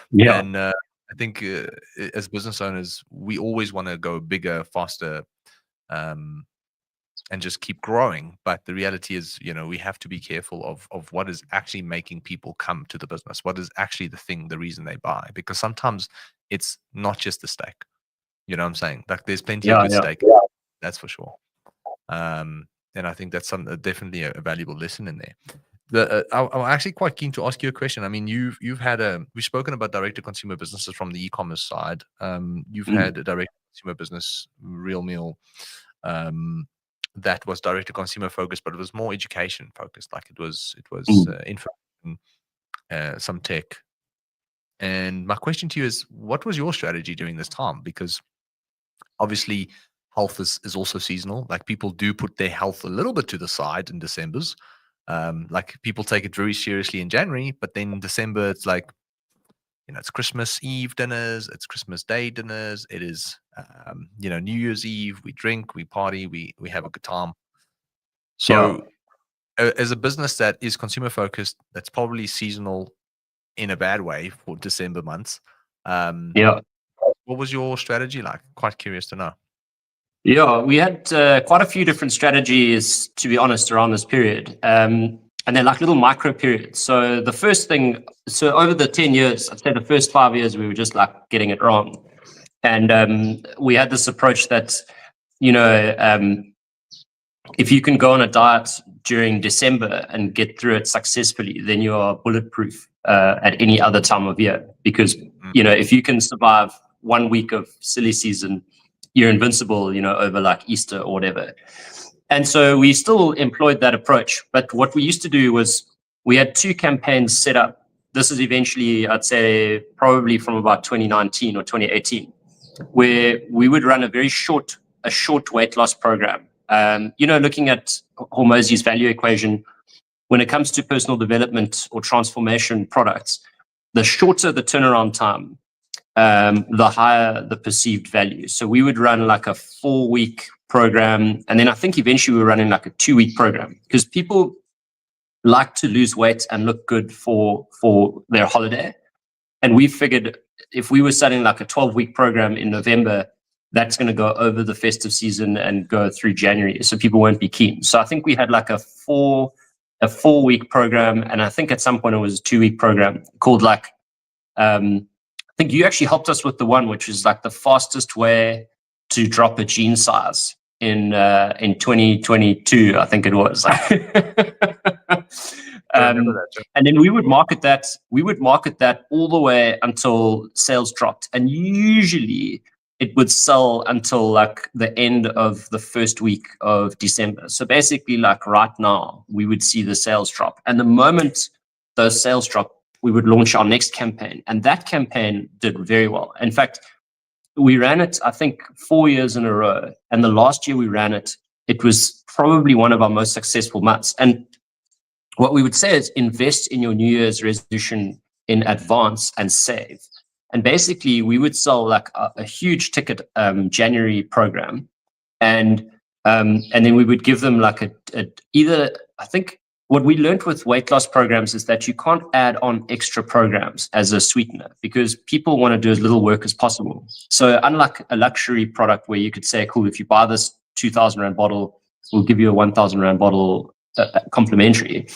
Yeah. And I think as business owners, we always want to go bigger, faster, and just keep growing. But the reality is, we have to be careful of what is actually making people come to the business. What is actually the reason they buy? Because sometimes it's not just the steak. You know what I'm saying? Like there's plenty of good steak, that's for sure. And I think that's definitely a valuable lesson in there. I'm actually quite keen to ask you a question. I mean, you've had we've spoken about direct to consumer businesses from the e-commerce side. You've had a direct to consumer business, Real Meal, that was direct to consumer focused, but it was more education focused. Like it was information, some tech. And my question to you is, what was your strategy during this time? Because obviously health is also seasonal. Like people do put their health a little bit to the side in December's. Like people take it very seriously in January, but then in December it's like, it's Christmas Eve dinners, it's Christmas Day dinners, it is New Year's Eve, we drink, we party, we have a good time. So as a business that is consumer focused, that's probably seasonal in a bad way for December months. What was your strategy like? Quite curious to know. Yeah, we had quite a few different strategies, to be honest, around this period. And they're like little micro periods. So the first thing, over the 10 years, I'd say the first 5 years, we were just like getting it wrong. And we had this approach that, if you can go on a diet during December and get through it successfully, then you are bulletproof at any other time of year. Because, if you can survive 1 week of silly season, you're invincible, over like Easter or whatever. And so we still employed that approach. But what we used to do was we had 2 campaigns set up. This is eventually, I'd say, probably from about 2019 or 2018, where we would run a short weight loss program. Looking at Hormozi's value equation, when it comes to personal development or transformation products, the shorter the turnaround time, the higher the perceived value. So we would run like a 4-week program, and then I think eventually we were running like a 2-week program, because people like to lose weight and look good for their holiday. And we figured if we were starting like a 12-week program in November, that's going to go over the festive season and go through January, so people won't be keen. So I think we had like a 4-week program, and I think at some point it was a 2-week program called like I think you actually helped us with the one which is like the fastest way to drop a jean size in 2022, I think it was. And then we would market that all the way until sales dropped, and usually it would sell until like the end of the first week of December. So basically, like right now, we would see the sales drop, and the moment those sales drop, we would launch our next campaign, and that campaign did very well. In fact, we ran it, I think, 4 years in a row, and the last year we ran it, it was probably one of our most successful months. And what we would say is invest in your New Year's resolution in advance and save. And basically, we would sell like a huge ticket January program, and then we would give them like either, I think, what we learned with weight loss programs is that you can't add on extra programs as a sweetener, because people want to do as little work as possible. So unlike a luxury product where you could say, cool, if you buy this 2,000 Rand bottle, we'll give you a 1,000 Rand bottle complimentary.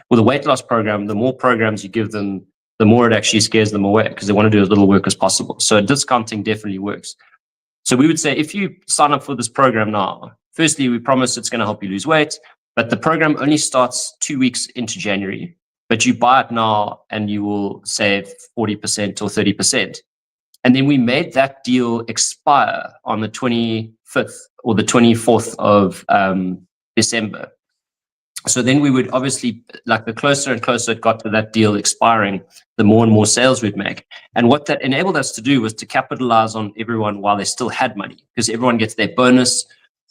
With a weight loss program, the more programs you give them, the more it actually scares them away because they want to do as little work as possible. So discounting definitely works. So we would say if you sign up for this program now, firstly, we promise it's going to help you lose weight, but the program only starts 2 weeks into January. But you buy it now and you will save 40% or 30%. And then we made that deal expire on the 25th or the 24th of December. So then we would obviously, like the closer and closer it got to that deal expiring, the more and more sales we'd make. And what that enabled us to do was to capitalize on everyone while they still had money, because everyone gets their bonus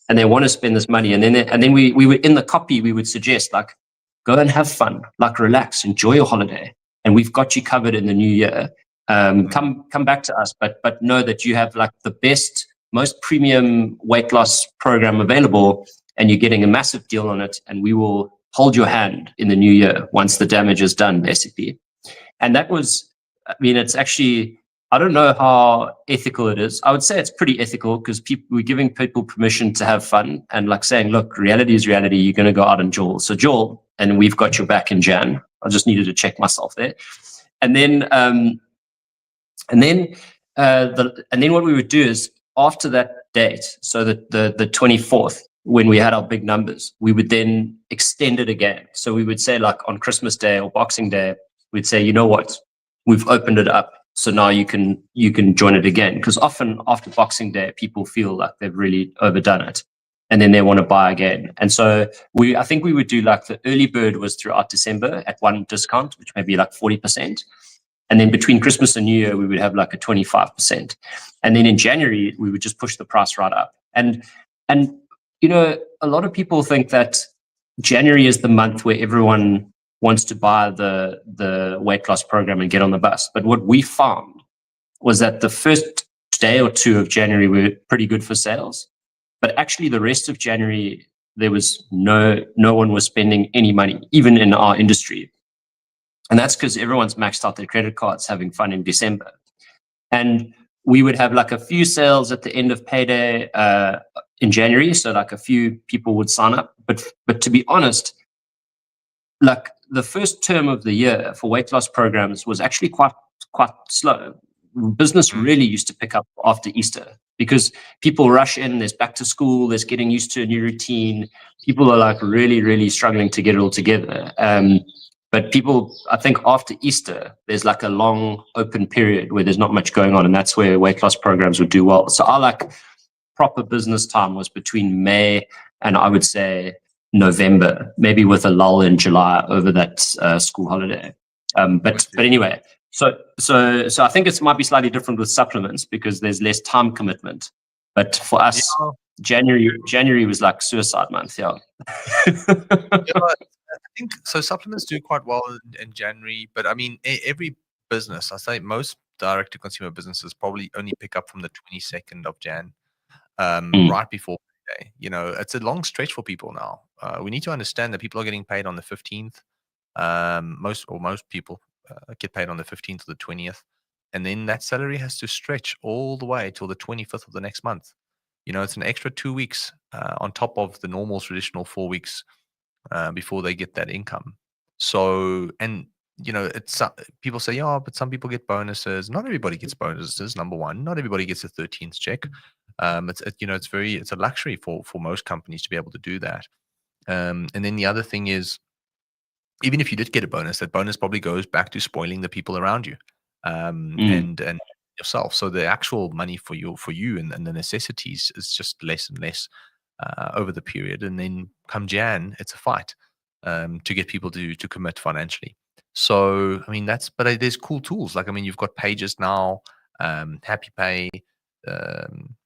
and they want to spend this money. And then we would, in the copy, we would suggest like, go and have fun, like relax, enjoy your holiday. And we've got you covered in the new year. Come back to us, but know that you have like the best, most premium weight loss program available, and you're getting a massive deal on it, and we will hold your hand in the new year once the damage is done, basically. And that was, I mean, it's actually, I don't know how ethical it is. I would say it's pretty ethical because we're giving people permission to have fun and like saying, look, reality is reality. You're going to go out and Joel. So Joel, and we've got your back in Jan. I just needed to check myself there. And then what we would do is after that date, so that the 24th, when we had our big numbers, we would then extend it again. So we would say like on Christmas Day or Boxing Day, we'd say, you know what, we've opened it up. So now you can join it again. Because often after Boxing Day, people feel like they've really overdone it and then they want to buy again. And so I think we would do like the early bird was throughout December at one discount, which may be like 40%. And then between Christmas and New Year, we would have like a 25%. And then in January, we would just push the price right up. And you know, a lot of people think that January is the month where everyone wants to buy the weight loss program and get on the bus. But what we found was that the first day or two of January were pretty good for sales. But actually the rest of January, there was no one was spending any money, even in our industry. And that's because everyone's maxed out their credit cards having fun in December. And we would have like a few sales at the end of payday in January. So like a few people would sign up. But to be honest, like the first term of the year for weight loss programs was actually quite slow. Business really used to pick up after Easter because people rush in, there's back to school, there's getting used to a new routine. People are like really, really struggling to get it all together. But people, I think after Easter, there's like a long open period where there's not much going on, and that's where weight loss programs would do well. So our like proper business time was between May and I would say November, maybe with a lull in July over that school holiday. But anyway, so I think it might be slightly different with supplements because there's less time commitment. But for us, January was like suicide month. Yeah. I think so. Supplements do quite well in January, but I mean, every business, I say most direct-to-consumer businesses probably only pick up from the 22nd of Jan, right before payday. You know, it's a long stretch for people now. We need to understand that people are getting paid on the 15th. Most people get paid on the 15th or the 20th, and then that salary has to stretch all the way till the 25th of the next month. You know, it's an extra 2 weeks on top of the normal traditional 4 weeks before they get that income. So, and you know, it's people say, yeah, but some people get bonuses. Not everybody gets bonuses. Number one, not everybody gets a 13th check. It's a luxury for most companies to be able to do that. And then the other thing is, even if you did get a bonus, that bonus probably goes back to spoiling the people around you, and yourself. So the actual money for you and the necessities is just less and less over the period. And then come Jan, it's a fight to get people to commit financially. So I mean but there's cool tools. Like I mean, you've got Pages now, Happy Pay,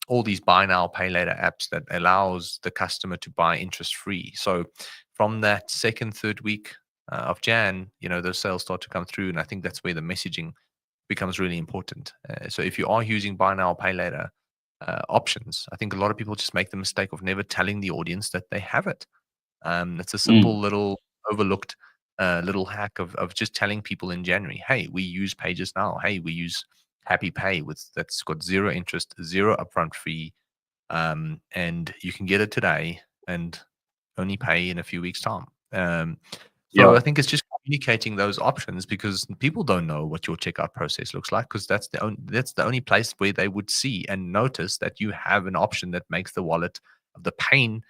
all these buy now, pay later apps that allows the customer to buy interest free. So from that second, third week of Jan, you know, those sales start to come through, and I think that's where the messaging becomes really important. So if you are using buy now, pay later options, I think a lot of people just make the mistake of never telling the audience that they have it. It's a simple little overlooked little hack of just telling people in January, hey, we use Pages now. Hey, we use Happy Pay that's got zero interest, zero upfront fee, and you can get it today. And only pay in a few weeks' time. So I think it's just communicating those options, because people don't know what your checkout process looks like, because that's the only place where they would see and notice that you have an option that makes the wallet, of the pain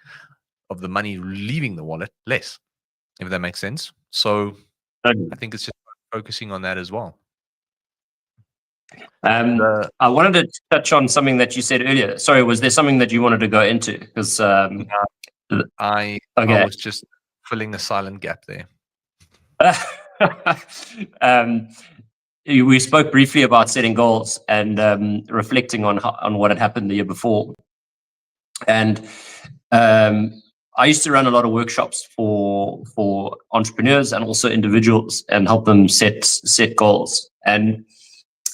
of the money leaving the wallet, less, if that makes sense. So I think it's just focusing on that as well. I wanted to touch on something that you said earlier. Sorry, was there something that you wanted to go into? Because I was just filling a silent gap there. We spoke briefly about setting goals and reflecting on what had happened the year before. And I used to run a lot of workshops for entrepreneurs and also individuals, and help them set goals. And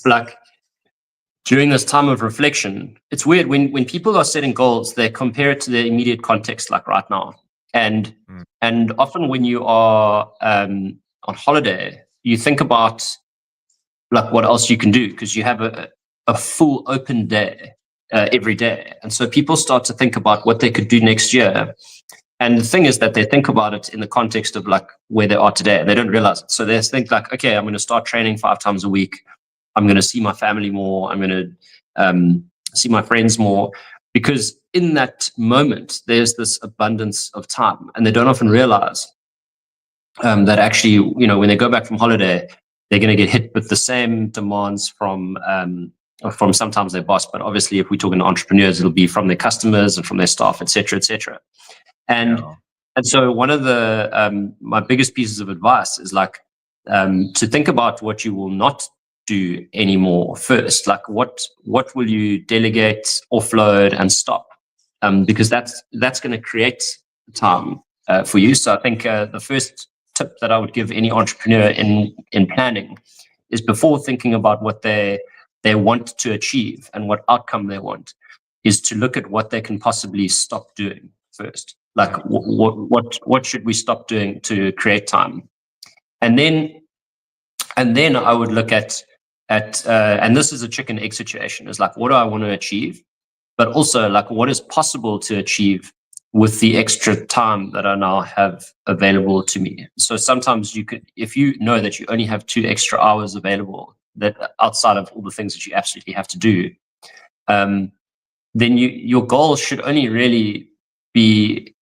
like, during this time of reflection, it's weird when people are setting goals, they compare it to their immediate context, like right now. And often when you are on holiday, you think about like what else you can do, because you have a full open day every day. And so people start to think about what they could do next year. And the thing is that they think about it in the context of like where they are today, and they don't realize it. So they think like, okay, I'm going to start training 5 times a week. I'm going to see my family more. I'm going to see my friends more, because in that moment, there's this abundance of time, and they don't often realize that actually, you know, when they go back from holiday, they're going to get hit with the same demands from sometimes their boss, but obviously, if we're talking to entrepreneurs, it'll be from their customers and from their staff, et cetera, et cetera. And so one of the my biggest pieces of advice is like to think about what you will not do anymore first. Like what will you delegate, offload, and stop? Because that's going to create time for you. So I think the first tip that I would give any entrepreneur in planning is, before thinking about what they want to achieve and what outcome they want, is to look at what they can possibly stop doing first. Like what should we stop doing to create time? And then I would look at and this is a chicken egg situation, is like, what do I want to achieve? But also like, what is possible to achieve with the extra time that I now have available to me? So sometimes you could, if you know that you only have 2 extra hours available, that outside of all the things that you absolutely have to do, then your goal should only really be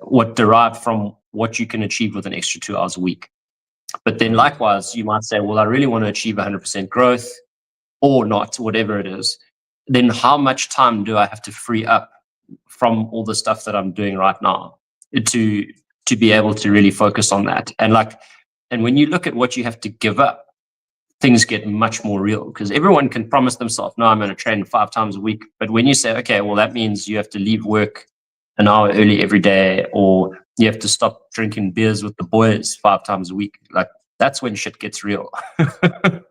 what derived from what you can achieve with an extra 2 hours a week. But then likewise, you might say, well, I really want to achieve 100% growth, or not, whatever it is. Then how much time do I have to free up from all the stuff that I'm doing right now to be able to really focus on that? And when you look at what you have to give up, things get much more real, because everyone can promise themselves, no, I'm going to train 5 times a week. But when you say, okay, well, that means you have to leave work an hour early every day, or you have to stop drinking beers with the boys 5 times a week, like, that's when shit gets real. I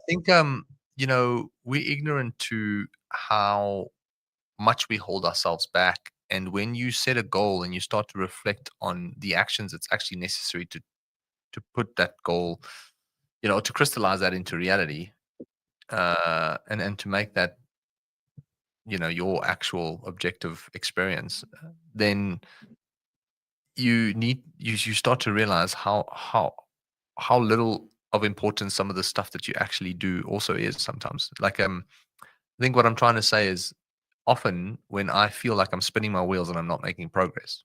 think you know, we're ignorant to how much we hold ourselves back. And when you set a goal and you start to reflect on the actions that's actually necessary to put that goal, you know, to crystallize that into reality, and to make that, you know, your actual objective experience, then you start to realize how little of importance some of the stuff that you actually do also is sometimes. Like, I think what I'm trying to say is, often when I feel like I'm spinning my wheels and I'm not making progress,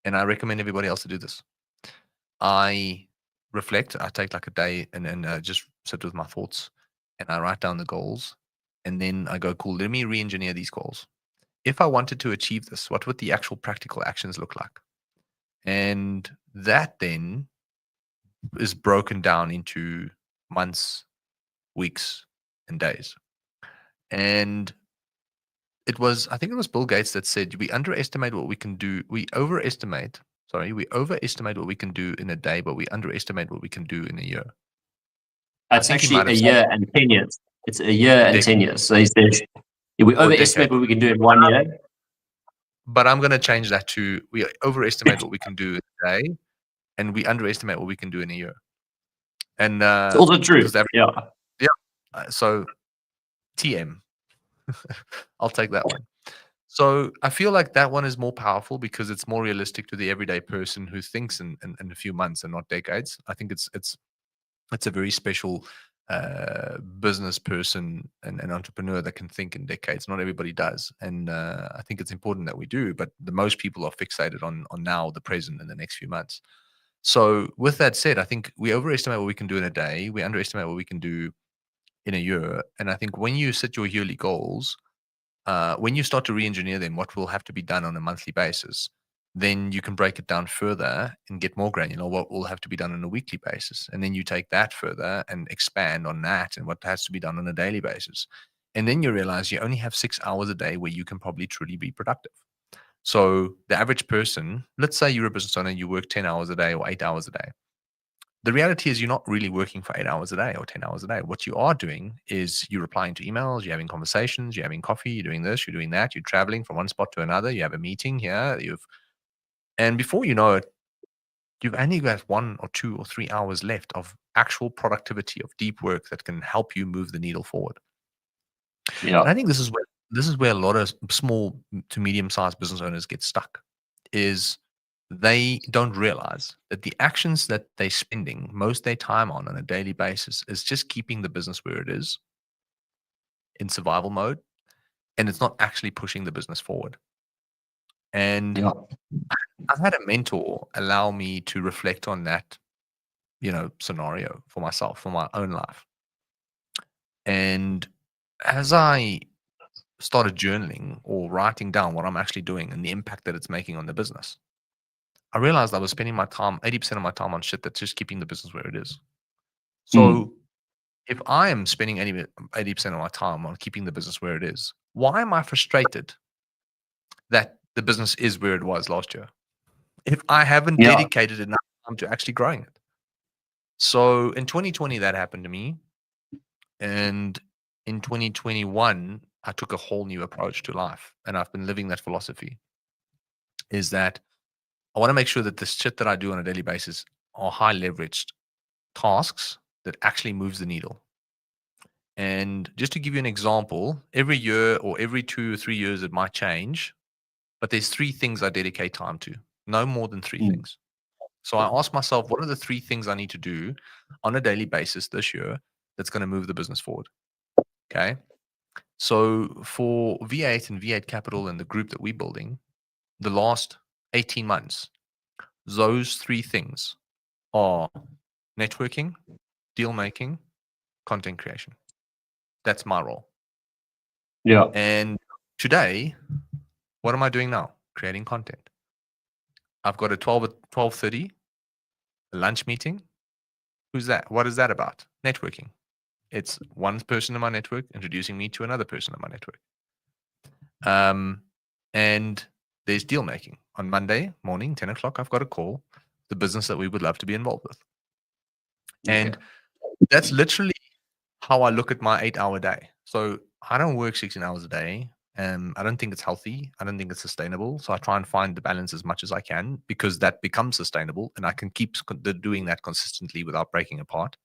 and I recommend everybody else to do this, I reflect. I take like a day and just sit with my thoughts, and I write down the goals, and then I go, cool, let me re-engineer these goals. If I wanted to achieve this, what would the actual practical actions look like? And that then is broken down into months, weeks, and days. And I think it was Bill Gates that said, we underestimate what we can do. We overestimate what we can do in a day, but we underestimate what we can do in a year. That's actually a year and 10 years. It's a year and 10 years. So he said, we overestimate what we can do in 1 year. But I'm going to change that to, we overestimate what we can do in a day, and we underestimate what we can do in a year. And it's also true. Yeah. So TM. I'll take that one. So I feel like that one is more powerful because it's more realistic to the everyday person who thinks in a few months and not decades. I think it's a very special business person and an entrepreneur that can think in decades. Not everybody does, and I think it's important that we do. But the most people are fixated on now, the present, and the next few months. So with that said, I think we overestimate what we can do in a day. We underestimate what we can do in a year. And I think when you set your yearly goals, when you start to re-engineer them, what will have to be done on a monthly basis, then you can break it down further and get more granular. What will have to be done on a weekly basis, and then you take that further and expand on that, and what has to be done on a daily basis. And then you realize you only have 6 hours a day where you can probably truly be productive. So the average person, let's say you're a business owner, you work 10 hours a day or 8 hours a day. The reality is you're not really working for 8 hours a day or 10 hours a day. What you are doing is you're replying to emails, you're having conversations, you're having coffee, you're doing this, you're doing that, you're traveling from one spot to another, you have a meeting here, and before you know it, you've only got 1 or 2 or 3 hours left of actual productivity, of deep work that can help you move the needle forward. Yeah. And I think this is where a lot of small to medium-sized business owners get stuck, is they don't realize that the actions that they're spending most of their time on a daily basis is just keeping the business where it is in survival mode, and it's not actually pushing the business forward. And Yeah. I've had a mentor allow me to reflect on that, scenario for myself, for my own life. And as I started journaling or writing down what I'm actually doing and the impact that it's making on the business, I realized I was spending my time, 80% of my time on shit that's just keeping the business where it is. Mm. So if I am spending 80% of my time on keeping the business where it is, why am I frustrated that the business is where it was last year if I haven't Yeah. dedicated enough time to actually growing it? So in 2020, that happened to me. And in 2021, I took a whole new approach to life. And I've been living that philosophy, is that I want to make sure that the shit that I do on a daily basis are high leveraged tasks that actually moves the needle. And just to give you an example, every year or every 2 or 3 years, it might change, but there's 3 things I dedicate time to, no more than 3 things. So I ask myself, what are the 3 things I need to do on a daily basis this year that's going to move the business forward? Okay. So for V8 and V8 Capital and the group that we're building, the last 18 months, those 3 things are networking, deal making, content creation. That's my role. Yeah. And today, what am I doing now? Creating content. I've got a 12 at 12:30, a lunch meeting. Who's that? What is that about? Networking. It's one person in my network introducing me to another person in my network. And there's deal making. On Monday morning, 10 o'clock, I've got a call, the business that we would love to be involved with. And that's literally how I look at my 8-hour day. So I don't work 16 hours a day. I don't think it's healthy. I don't think it's sustainable. So I try and find the balance as much as I can, because that becomes sustainable and I can keep doing that consistently without breaking apart.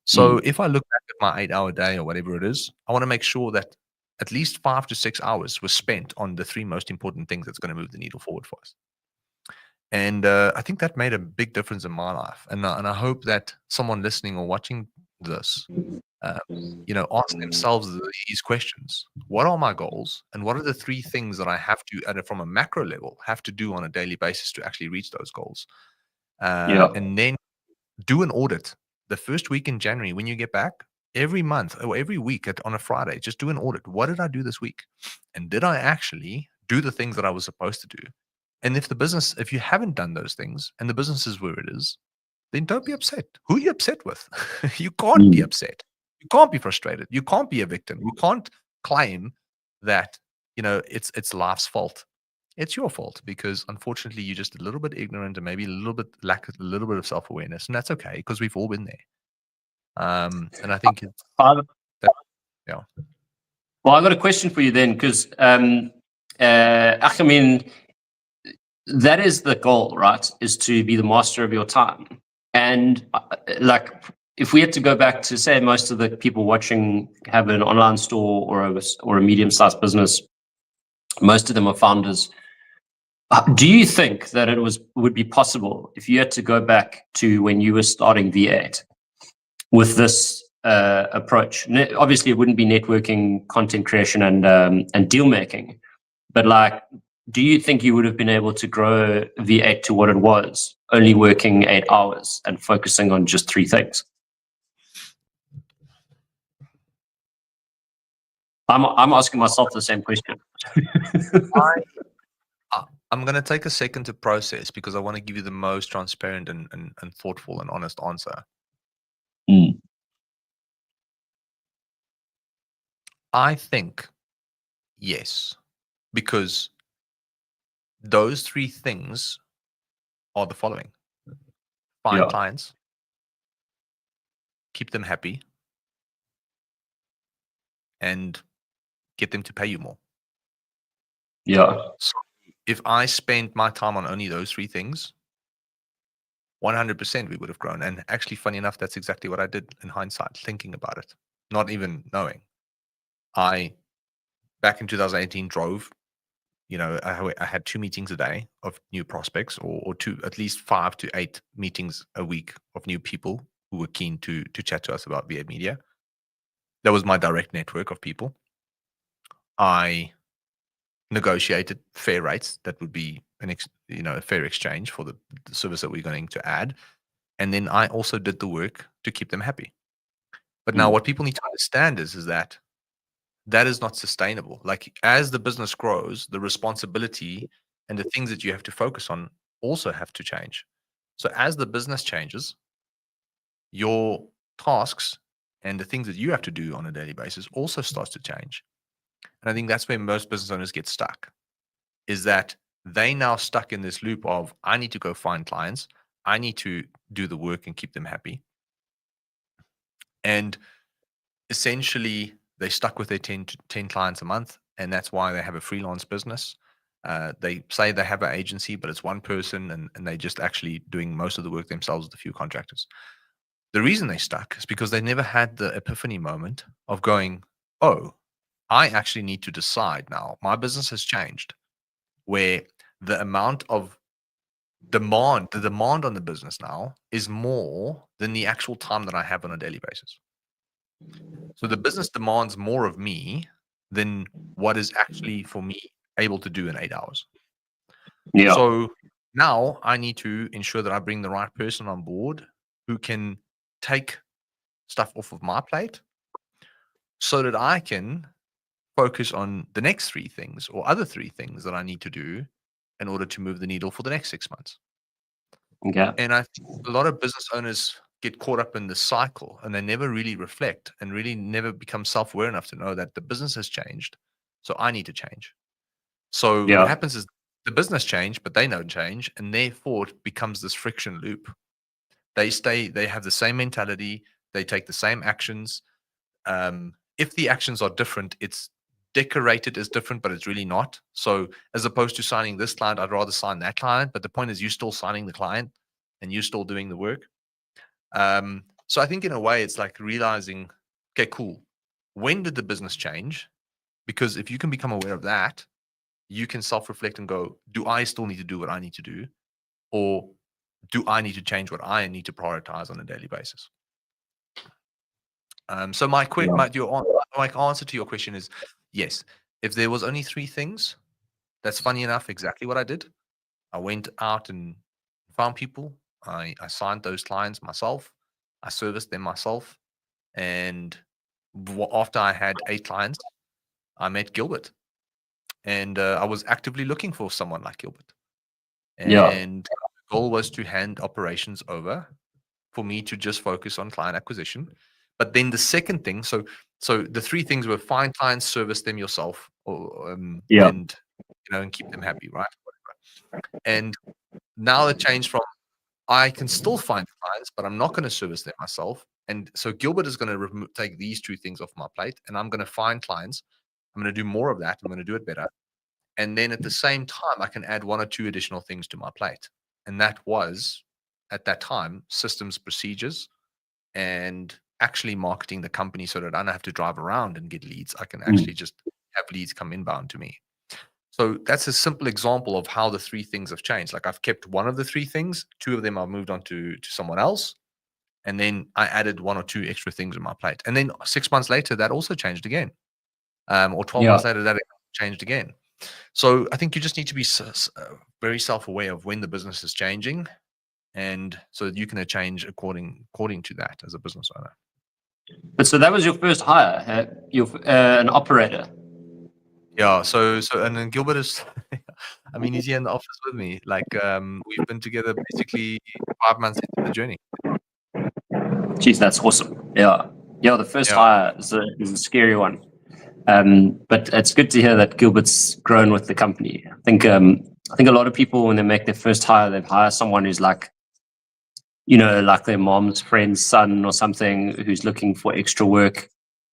So if I look back at my 8-hour day or whatever it is, I want to make sure that at least 5 to 6 hours was spent on the 3 most important things that's going to move the needle forward for us. And I think that made a big difference in my life. And I hope that someone listening or watching this, ask themselves these questions. What are my goals? And what are the 3 things that I have to, from a macro level, have to do on a daily basis to actually reach those goals? And then do an audit. The first week in January, when you get back, every month or every week on a Friday, just do an audit. What did I do this week? And did I actually do the things that I was supposed to do? And if you haven't done those things and the business is where it is, then don't be upset. Who are you upset with? You can't be upset. You can't be frustrated. You can't be a victim. You can't claim that, it's life's fault. It's your fault, because unfortunately you're just a little bit ignorant and maybe lack a little bit of self-awareness. And that's okay, because we've all been there. And I think Well, yeah. I got a question for you then, because I mean, that is the goal, right? Is to be the master of your time. And if we had to go back to, say, most of the people watching have an online store or a medium-sized business, Most of them are founders. Do you think that it would be possible if you had to go back to when you were starting V8 with this approach? Obviously, it wouldn't be networking, content creation, and deal making, but like, do you think you would have been able to grow V8 to what it was, only working 8 hours and focusing on just 3 things? I'm asking myself the same question. I'm going to take a second to process because I want to give you the most transparent and thoughtful and honest answer. I think yes, because those 3 things are the following: find clients, keep them happy, and get them to pay you more. So if I spent my time on only those 3 things, 100% we would have grown. And actually, funny enough, that's exactly what I did in hindsight, thinking about it, not even knowing. Back in 2018, drove, I had 2 meetings a day of new prospects, or at least 5 to 8 meetings a week of new people who were keen to chat to us about V8 Media. That was my direct network of people. I negotiated fair rates that would be a fair exchange for the service that we're going to add. And then I also did the work to keep them happy. But now what people need to understand is that is not sustainable. Like, as the business grows, the responsibility and the things that you have to focus on also have to change. So as the business changes, your tasks and the things that you have to do on a daily basis also starts to change. And I think that's where most business owners get stuck, is that they now stuck in this loop of, I need to go find clients, I need to do the work and keep them happy. And essentially, they stuck with their 10 clients a month, and that's why they have a freelance business. They say they have an agency, but it's one person, and they just actually doing most of the work themselves with a few contractors. The reason they stuck is because they never had the epiphany moment of going, oh, I actually need to decide now. My business has changed, where the amount of the demand on the business now is more than the actual time that I have on a daily basis. So the business demands more of me than what is actually for me able to do in 8 hours. So now I need to ensure that I bring the right person on board who can take stuff off of my plate so that I can focus on the next 3 things or other 3 things that I need to do in order to move the needle for the next 6 months. And I think a lot of business owners get caught up in the cycle, and they never really reflect and really never become self-aware enough to know that the business has changed. So I need to change. So what happens is the business change, but they don't change. And therefore it becomes this friction loop. They have the same mentality. They take the same actions. If the actions are different, it's decorated as different, but it's really not. So as opposed to signing this client, I'd rather sign that client. But the point is, you're still signing the client and you're still doing the work. So I think in a way it's like realizing, okay, cool. When did the business change? Because if you can become aware of that, you can self-reflect and go, do I still need to do what I need to do? Or do I need to change what I need to prioritize on a daily basis? So my answer to your question is yes. If there was only 3 things, that's funny enough exactly what I did. I went out and found people. I signed those clients myself. I serviced them myself. And after I had 8 clients, I met Gilbert. And I was actively looking for someone like Gilbert. And the goal was to hand operations over for me to just focus on client acquisition. But then the second thing, so the 3 things were: find clients, service them yourself, and and keep them happy, right? And now it changed from, I can still find clients, but I'm not going to service them myself. And so Gilbert is going to take these 2 things off my plate, and I'm going to find clients. I'm going to do more of that. I'm going to do it better. And then at the same time, I can add 1 or 2 additional things to my plate. And that was, at that time, systems, procedures, and actually marketing the company so that I don't have to drive around and get leads. I can actually just have leads come inbound to me. So that's a simple example of how the three things have changed. Like I've kept one of the three things, two of them I've moved on to someone else, and then I added one or two extra things on my plate. And then 6 months later, that also changed again. Or 12 Yeah. months later, that changed again. So I think you just need to be very self-aware of when the business is changing, and so that you can change according to that as a business owner. But so that was your first hire, an operator. Yeah. So and then Gilbert is, I mean, he's here in the office with me. Like we've been together basically 5 months into the journey. Jeez, that's awesome. Yeah. Yeah, the first Yeah. hire is a scary one. But it's good to hear that Gilbert's grown with the company. I think a lot of people, when they make their first hire, they hire someone who's like, like their mom's friend's son or something, who's looking for extra work.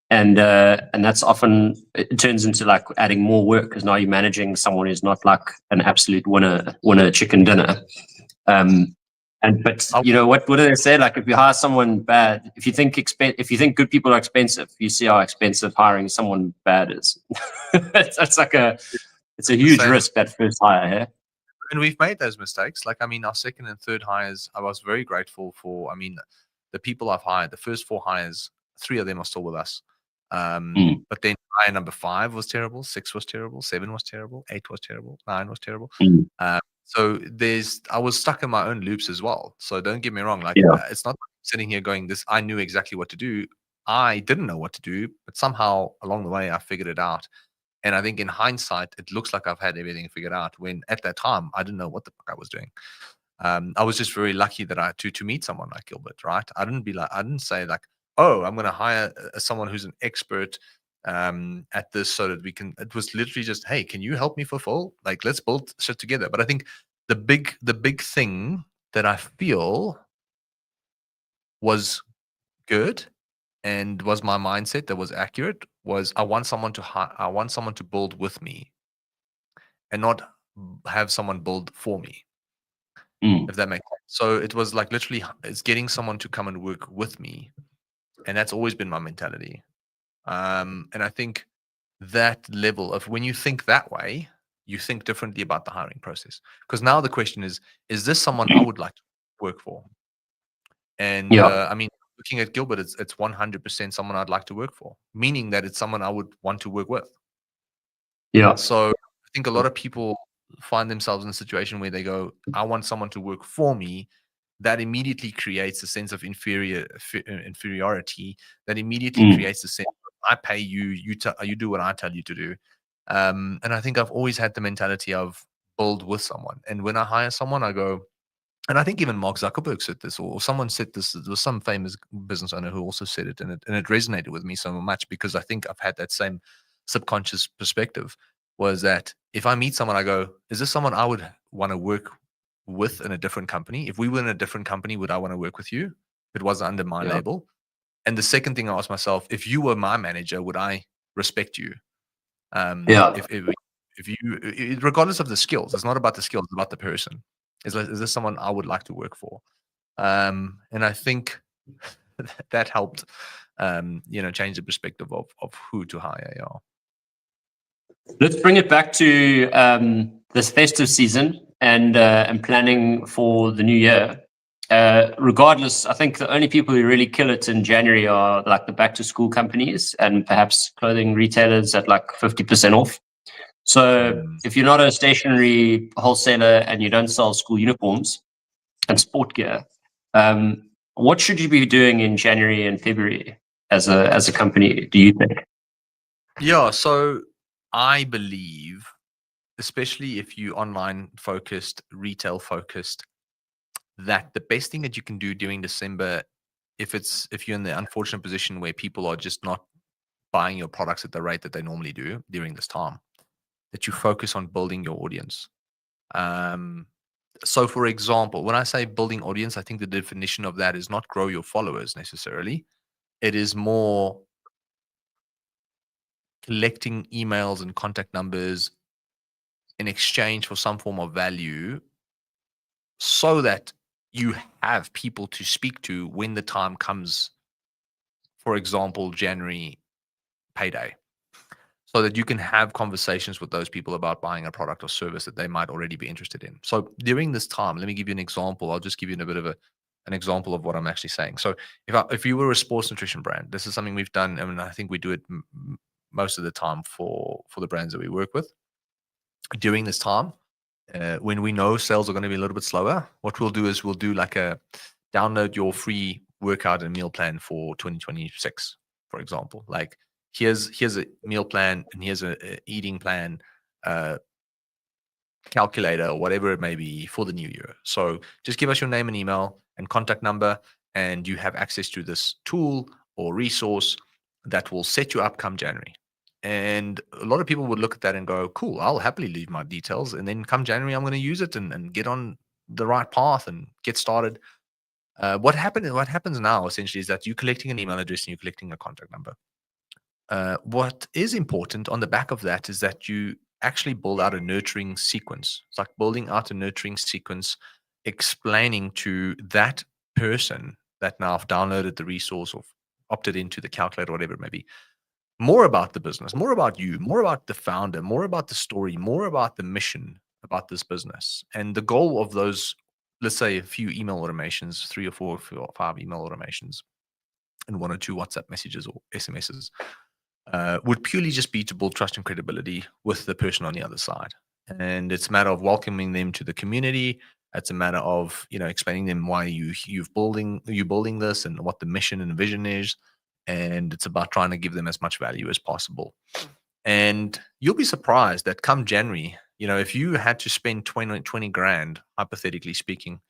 And that's often, it turns into like adding more work, because now you're managing someone who's not like an absolute winner chicken dinner. But what do they say? Like, if you hire someone bad, if you think good people are expensive, you see how expensive hiring someone bad is. it's a huge risk, that first hire. Yeah? And we've made those mistakes. Like, I mean, our second and third hires, I was very grateful for. I mean, the people I've hired, the first 4 hires, 3 of them are still with us. But then hire number 5 was terrible, 6 was terrible, 7 was terrible, 8 was terrible, 9 was terrible. So I was stuck in my own loops as well. So don't get me wrong. Like, it's not sitting here going, this, I knew exactly what to do. I didn't know what to do, but somehow along the way, I figured it out. And I think in hindsight, it looks like I've had everything figured out, when at that time, I didn't know what the fuck I was doing. I was just very lucky that to meet someone like Gilbert, right? I didn't say like, oh, I'm going to hire someone who's an expert at this so that we can. It was literally just, hey, can you help me fulfill? Like, let's build shit together. But I think the big thing that I feel was good and was my mindset that was accurate was I want someone to build with me, and not have someone build for me. If that makes sense. So it was like literally it's getting someone to come and work with me. And that's always been my mentality. And I think that level of, when you think that way, you think differently about the hiring process. Because now the question is this someone I would like to work for? And I mean, looking at Gilbert, it's 100% someone I'd like to work for, meaning that it's someone I would want to work with. Yeah. So I think a lot of people find themselves in a situation where they go, I want someone to work for me. That immediately creates a sense of inferiority. That immediately creates a sense of, I pay you, you do what I tell you to do. And I think I've always had the mentality of build with someone. And when I hire someone, I go, and I think even Mark Zuckerberg said this, or someone said this. There was some famous business owner who also said it, and it resonated with me so much, because I think I've had that same subconscious perspective. Was that if I meet someone, I go, is this someone I would want to work with in a different company? If we were in a different company, would I want to work with you? If it was under my label. And the second thing I asked myself, if you were my manager, would I respect you? If you, regardless of the skills, it's not about the skills, it's about the person. Is this someone I would like to work for? And I think that helped, change the perspective of who to hire. Yeah. Let's bring it back to this festive season and planning for the new year. Regardless, I think the only people who really kill it in January are like the back to school companies and perhaps clothing retailers at like 50% off. So if you're not a stationery wholesaler and you don't sell school uniforms and sport gear, what should you be doing in January and February as a company, do you think? Yeah, so I believe, especially if you online focused, retail focused, that the best thing that you can do during December, if you're in the unfortunate position where people are just not buying your products at the rate that they normally do during this time, that you focus on building your audience. So for example, when I say building audience, I think the definition of that is not grow your followers necessarily. It is more collecting emails and contact numbers in exchange for some form of value, so that you have people to speak to when the time comes. For example, January payday. so that you can have conversations with those people about buying a product or service that they might already be interested in. So during this time, let me give you an example. I'll just give you a bit of an example of what I'm actually saying. So if you were a sports nutrition brand, this is something we've done. I mean, I think we do it most of the time for the brands that we work with. During this time, when we know sales are going to be a little bit slower, what we'll do is we'll do like a download your free workout and meal plan for 2026, for example. Like here's a meal plan and here's a eating plan, calculator or whatever it may be for the new year. So just give us your name and email and contact number, and you have access to this tool or resource that will set you up come January. And a lot of people would look at that and go, cool, I'll happily leave my details. And then come January, I'm going to use it and get on the right path and get started. What happens now essentially is that you're collecting an email address and you're collecting a contact number. What is important on the back of that is that you actually build out a nurturing sequence. It's like building out a nurturing sequence, explaining to that person that now have downloaded the resource or opted into the calculator, whatever it may be, more about the business, more about you, more about the founder, more about the story, more about the mission about this business. And the goal of those, let's say a few email automations, 3 or 4 or 5 email automations, and 1 or 2 WhatsApp messages or SMSs, would purely just be to build trust and credibility with the person on the other side. And it's a matter of welcoming them to the community. It's a matter of, explaining them why you're building this and what the mission and vision is. And it's about trying to give them as much value as possible. And you'll be surprised that come January, if you had to spend 20 grand, hypothetically speaking,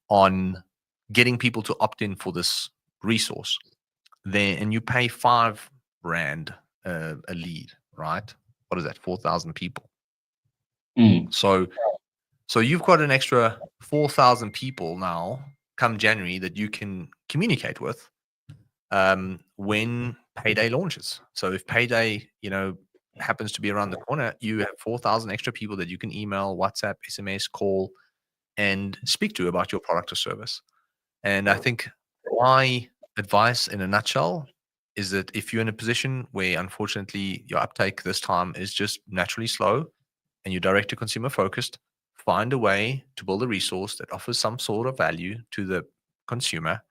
on getting people to opt in for this resource, and you pay 5 rand a lead, right? What is that? 4,000 people. So you've got an extra 4,000 people now come January that you can communicate with when payday launches. So if payday, happens to be around the corner, you have 4,000 extra people that you can email, WhatsApp, SMS, call, and speak to about your product or service. And I think my advice in a nutshell is that if you're in a position where unfortunately your uptake this time is just naturally slow and you're direct to consumer focused, find a way to build a resource that offers some sort of value to the consumer.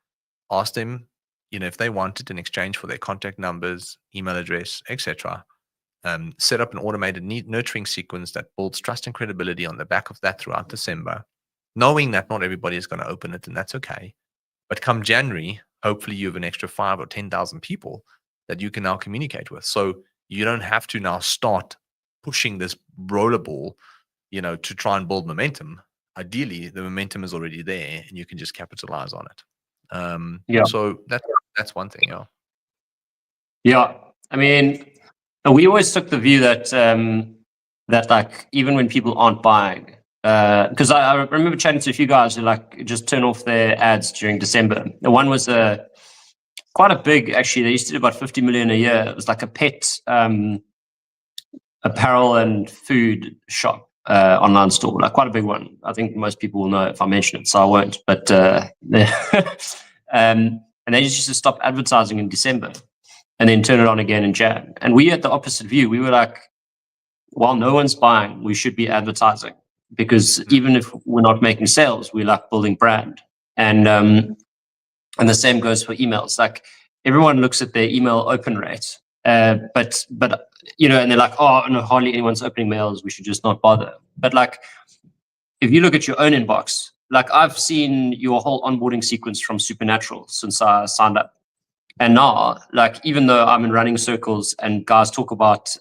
Ask them, if they want it in exchange for their contact numbers, email address, etc. Set up an automated nurturing sequence that builds trust and credibility on the back of that throughout December, knowing that not everybody is going to open it, and that's okay. But come January, hopefully you have an extra 5 or 10,000 people that you can now communicate with. So you don't have to now start pushing this rollerball, to try and build momentum. Ideally, the momentum is already there and you can just capitalize on it. So that's one thing. Yeah. I mean, we always took the view that that like even when people aren't buying, because I remember chatting to a few guys who like just turn off their ads during December. The one was quite a big, actually, they used to do about 50 million a year. It was like a pet apparel and food shop online store, like quite a big one. I think most people will know if I mention it, so I won't. But and they just used to stop advertising in December and then turn it on again in Jan. And we had the opposite view. We were like, while no one's buying, we should be advertising, because even if we're not making sales, we like building brand. And the same goes for emails. Like everyone looks at their email open rate, but and they're like, oh no, hardly anyone's opening mails, we should just not bother. But like, if you look at your own inbox, like I've seen your whole onboarding sequence from Supernatural since I signed up. And now, like, even though I'm in running circles and guys talk about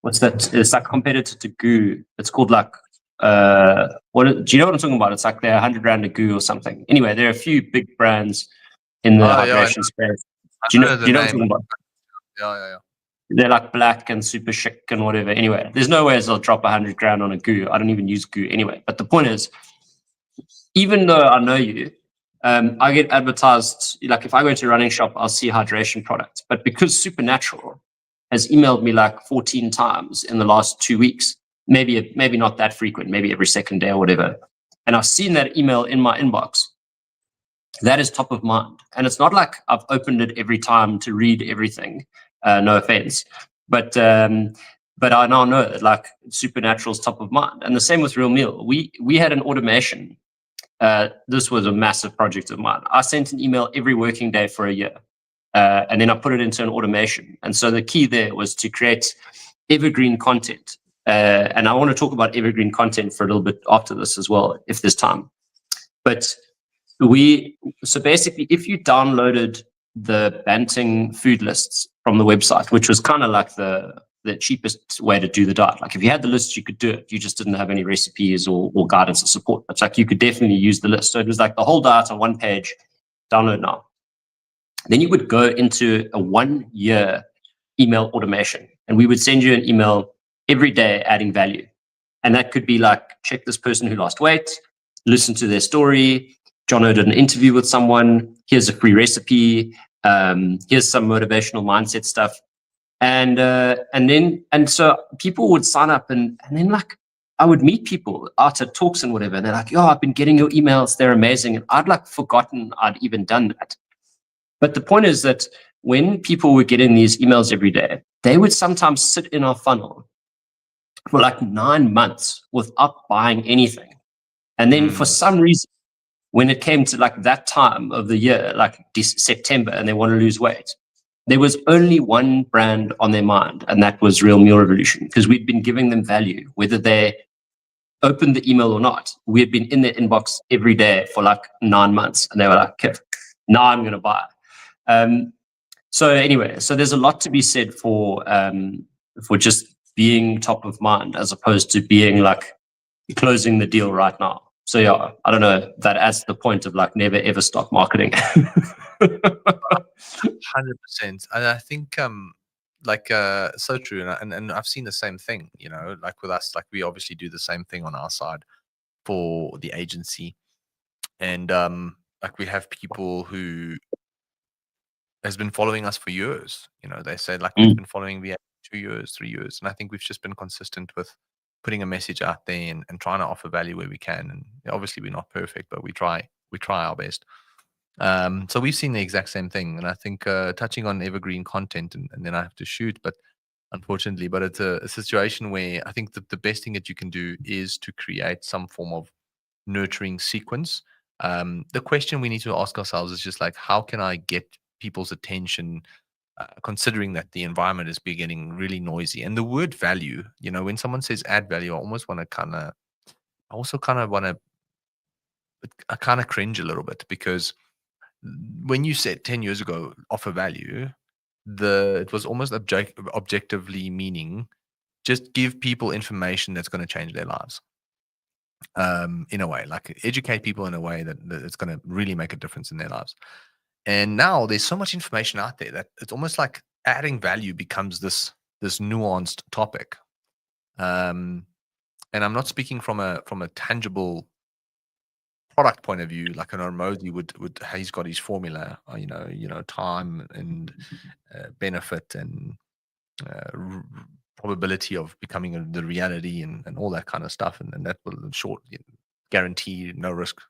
what's that? It's like competitor to Goo. It's called like do you know what I'm talking about? It's like they're 100 rand a Goo or something. Anyway, there are a few big brands in the hydration space. Do you know what I'm talking about? Yeah. They're like black and super chic and whatever. Anyway, there's no way they'll drop 100 grand on a Goo. I don't even use Goo anyway. But the point is, even though I know you, I get advertised, like if I go to a running shop, I'll see hydration products. But because Supernatural has emailed me like 14 times in the last 2 weeks, maybe not that frequent, maybe every second day or whatever, and I've seen that email in my inbox, that is top of mind. And it's not like I've opened it every time to read everything, no offense, But I now know that like supernatural is top of mind, and the same with Real Meal. We had an automation. This was a massive project of mine. I sent an email every working day for a year, and then I put it into an automation. And so the key there was to create evergreen content. And I want to talk about evergreen content for a little bit after this as well, if there's time. But so basically, if you downloaded the Banting food lists from the website, which was kind of like the cheapest way to do the diet. Like if you had the list, you could do it. You just didn't have any recipes or guidance or support. It's like you could definitely use the list. So it was like the whole diet on one page, download now. Then you would go into a 1 year email automation, and we would send you an email every day adding value. And that could be like, check this person who lost weight, listen to their story. Jono did an interview with someone. Here's a free recipe. Here's some motivational mindset stuff. And so people would sign up, and then like I would meet people out at talks and whatever, and they're like, "Yo, I've been getting your emails; they're amazing." And I'd like forgotten I'd even done that. But the point is that when people were getting these emails every day, they would sometimes sit in our funnel for like 9 months without buying anything, and then for some reason, when it came to like that time of the year, like September, and they want to lose weight, there was only one brand on their mind, and that was Real Meal Revolution, because we'd been giving them value, whether they opened the email or not. We had been in their inbox every day for like 9 months, and they were like, okay, now I'm going to buy. So anyway, so there's a lot to be said for just being top of mind as opposed to being like closing the deal right now. So yeah, I don't know, that adds to the point of like never ever stop marketing. 100%. And I think so true. And I've seen the same thing, like with us, like we obviously do the same thing on our side for the agency. And like we have people who has been following us for years. They say like we've been following the 2 years, 3 years. And I think we've just been consistent with putting a message out there and trying to offer value where we can. And obviously we're not perfect, but we try our best. So we've seen the exact same thing. And I think touching on evergreen content, and then I have to shoot, but unfortunately, but it's a situation where I think that the best thing that you can do is to create some form of nurturing sequence. The question we need to ask ourselves is just like, how can I get people's attention, considering that the environment is getting really noisy? And the word value, when someone says add value, I kind of cringe a little bit, because when you said 10 years ago offer value, it was almost objectively meaning just give people information that's going to change their lives. In a way, like educate people in a way that it's going to really make a difference in their lives. And now there's so much information out there that it's almost like adding value becomes this nuanced topic. And I'm not speaking from a tangible product point of view, like an Ormozy would he's got his formula, time and benefit and probability of becoming the reality and all that kind of stuff, and that will in short guarantee no risk.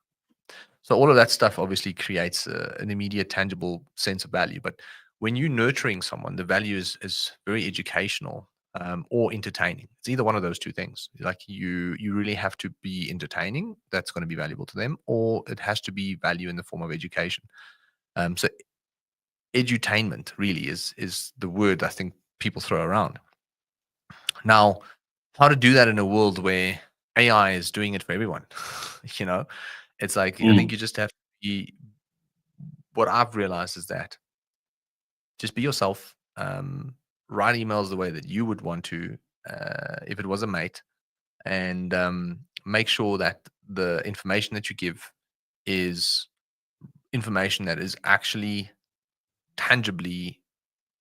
So all of that stuff obviously creates an immediate tangible sense of value. But when you're nurturing someone, the value is very educational or entertaining. It's either one of those two things. Like you really have to be entertaining, that's going to be valuable to them, or it has to be value in the form of education. So edutainment really is the word I think people throw around. Now, how to do that in a world where AI is doing it for everyone? It's like, I think you just have to be, what I've realized is that just be yourself, write emails the way that you would want to, if it was a mate, and make sure that the information that you give is information that is actually tangibly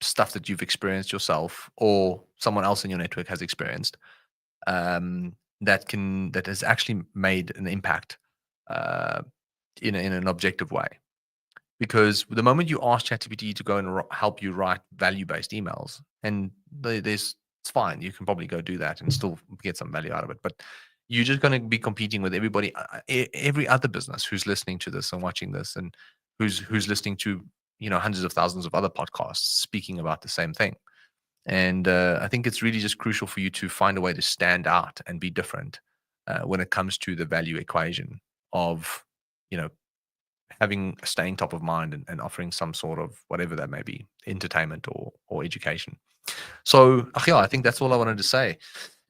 stuff that you've experienced yourself or someone else in your network has experienced, that has actually made an impact in an objective way. Because the moment you ask ChatGPT to go and help you write value-based emails, and it's fine, you can probably go do that and still get some value out of it, but you're just going to be competing with everybody, every other business who's listening to this and watching this, and who's listening to hundreds of thousands of other podcasts speaking about the same thing. And I think it's really just crucial for you to find a way to stand out and be different when it comes to the value equation of, having staying top of mind and offering some sort of whatever that may be, entertainment or education. So yeah, I think that's all I wanted to say.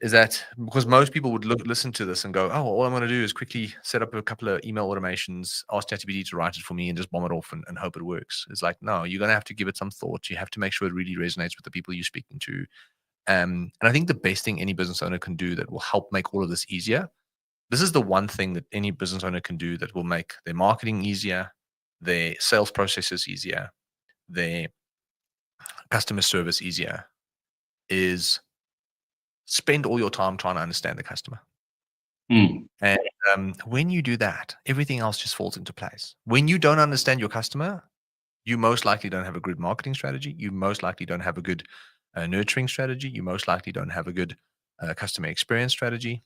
Is that because most people would listen to this and go, oh, well, all I'm going to do is quickly set up a couple of email automations, ask ChatGPT to write it for me, and just bomb it off and hope it works. It's like, no, you're going to have to give it some thought. You have to make sure it really resonates with the people you're speaking to. And I think the best thing any business owner can do that will help make all of this easier. This is the one thing that any business owner can do that will make their marketing easier, their sales processes easier, their customer service easier, is spend all your time trying to understand the customer. And when you do that, everything else just falls into place. When you don't understand your customer, you most likely don't have a good marketing strategy. You most likely don't have a good nurturing strategy. You most likely don't have a good customer experience strategy.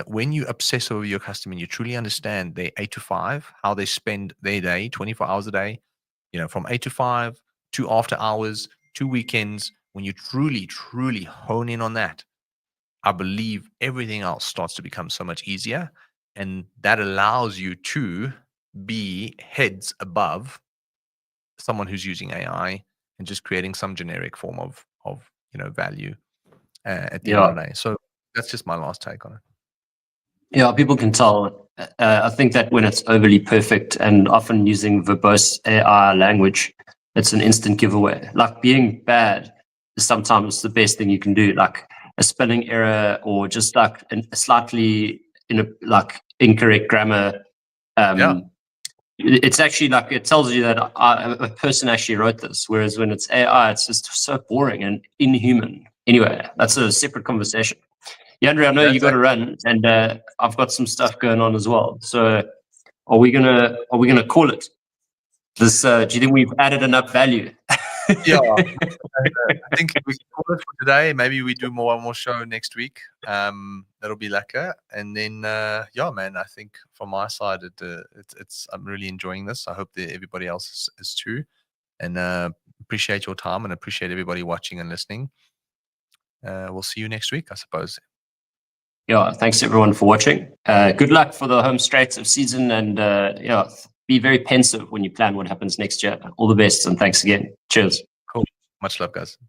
When you obsess over your customer and you truly understand their 8 to 5, how they spend their day, 24 hours a day, from 8 to 5 to after hours, to weekends, when you truly, truly hone in on that, I believe everything else starts to become so much easier. And that allows you to be heads above someone who's using AI and just creating some generic form of value at the end of the day. So that's just my last take on it. Yeah, people can tell. I think that when it's overly perfect and often using verbose AI language, it's an instant giveaway. Like being bad is sometimes the best thing you can do. Like a spelling error or just like a slightly incorrect grammar. It's actually like it tells you that a person actually wrote this. Whereas when it's AI, it's just so boring and inhuman. Anyway, that's a separate conversation. Yandri, I know you got to run, and I've got some stuff going on as well. So, are we gonna call it? This? Do you think we've added enough value? Yeah, I think we can call it for today. Maybe we do one more show next week. That'll be lekker. And then, yeah, man, I think from my side, it's I'm really enjoying this. I hope that everybody else is too. And appreciate your time and appreciate everybody watching and listening. We'll see you next week, I suppose. Yeah, thanks everyone for watching. Good luck for the home straight of season, and yeah, be very pensive when you plan what happens next year. All the best, and thanks again. Cheers. Cool. Much love, guys. Bye.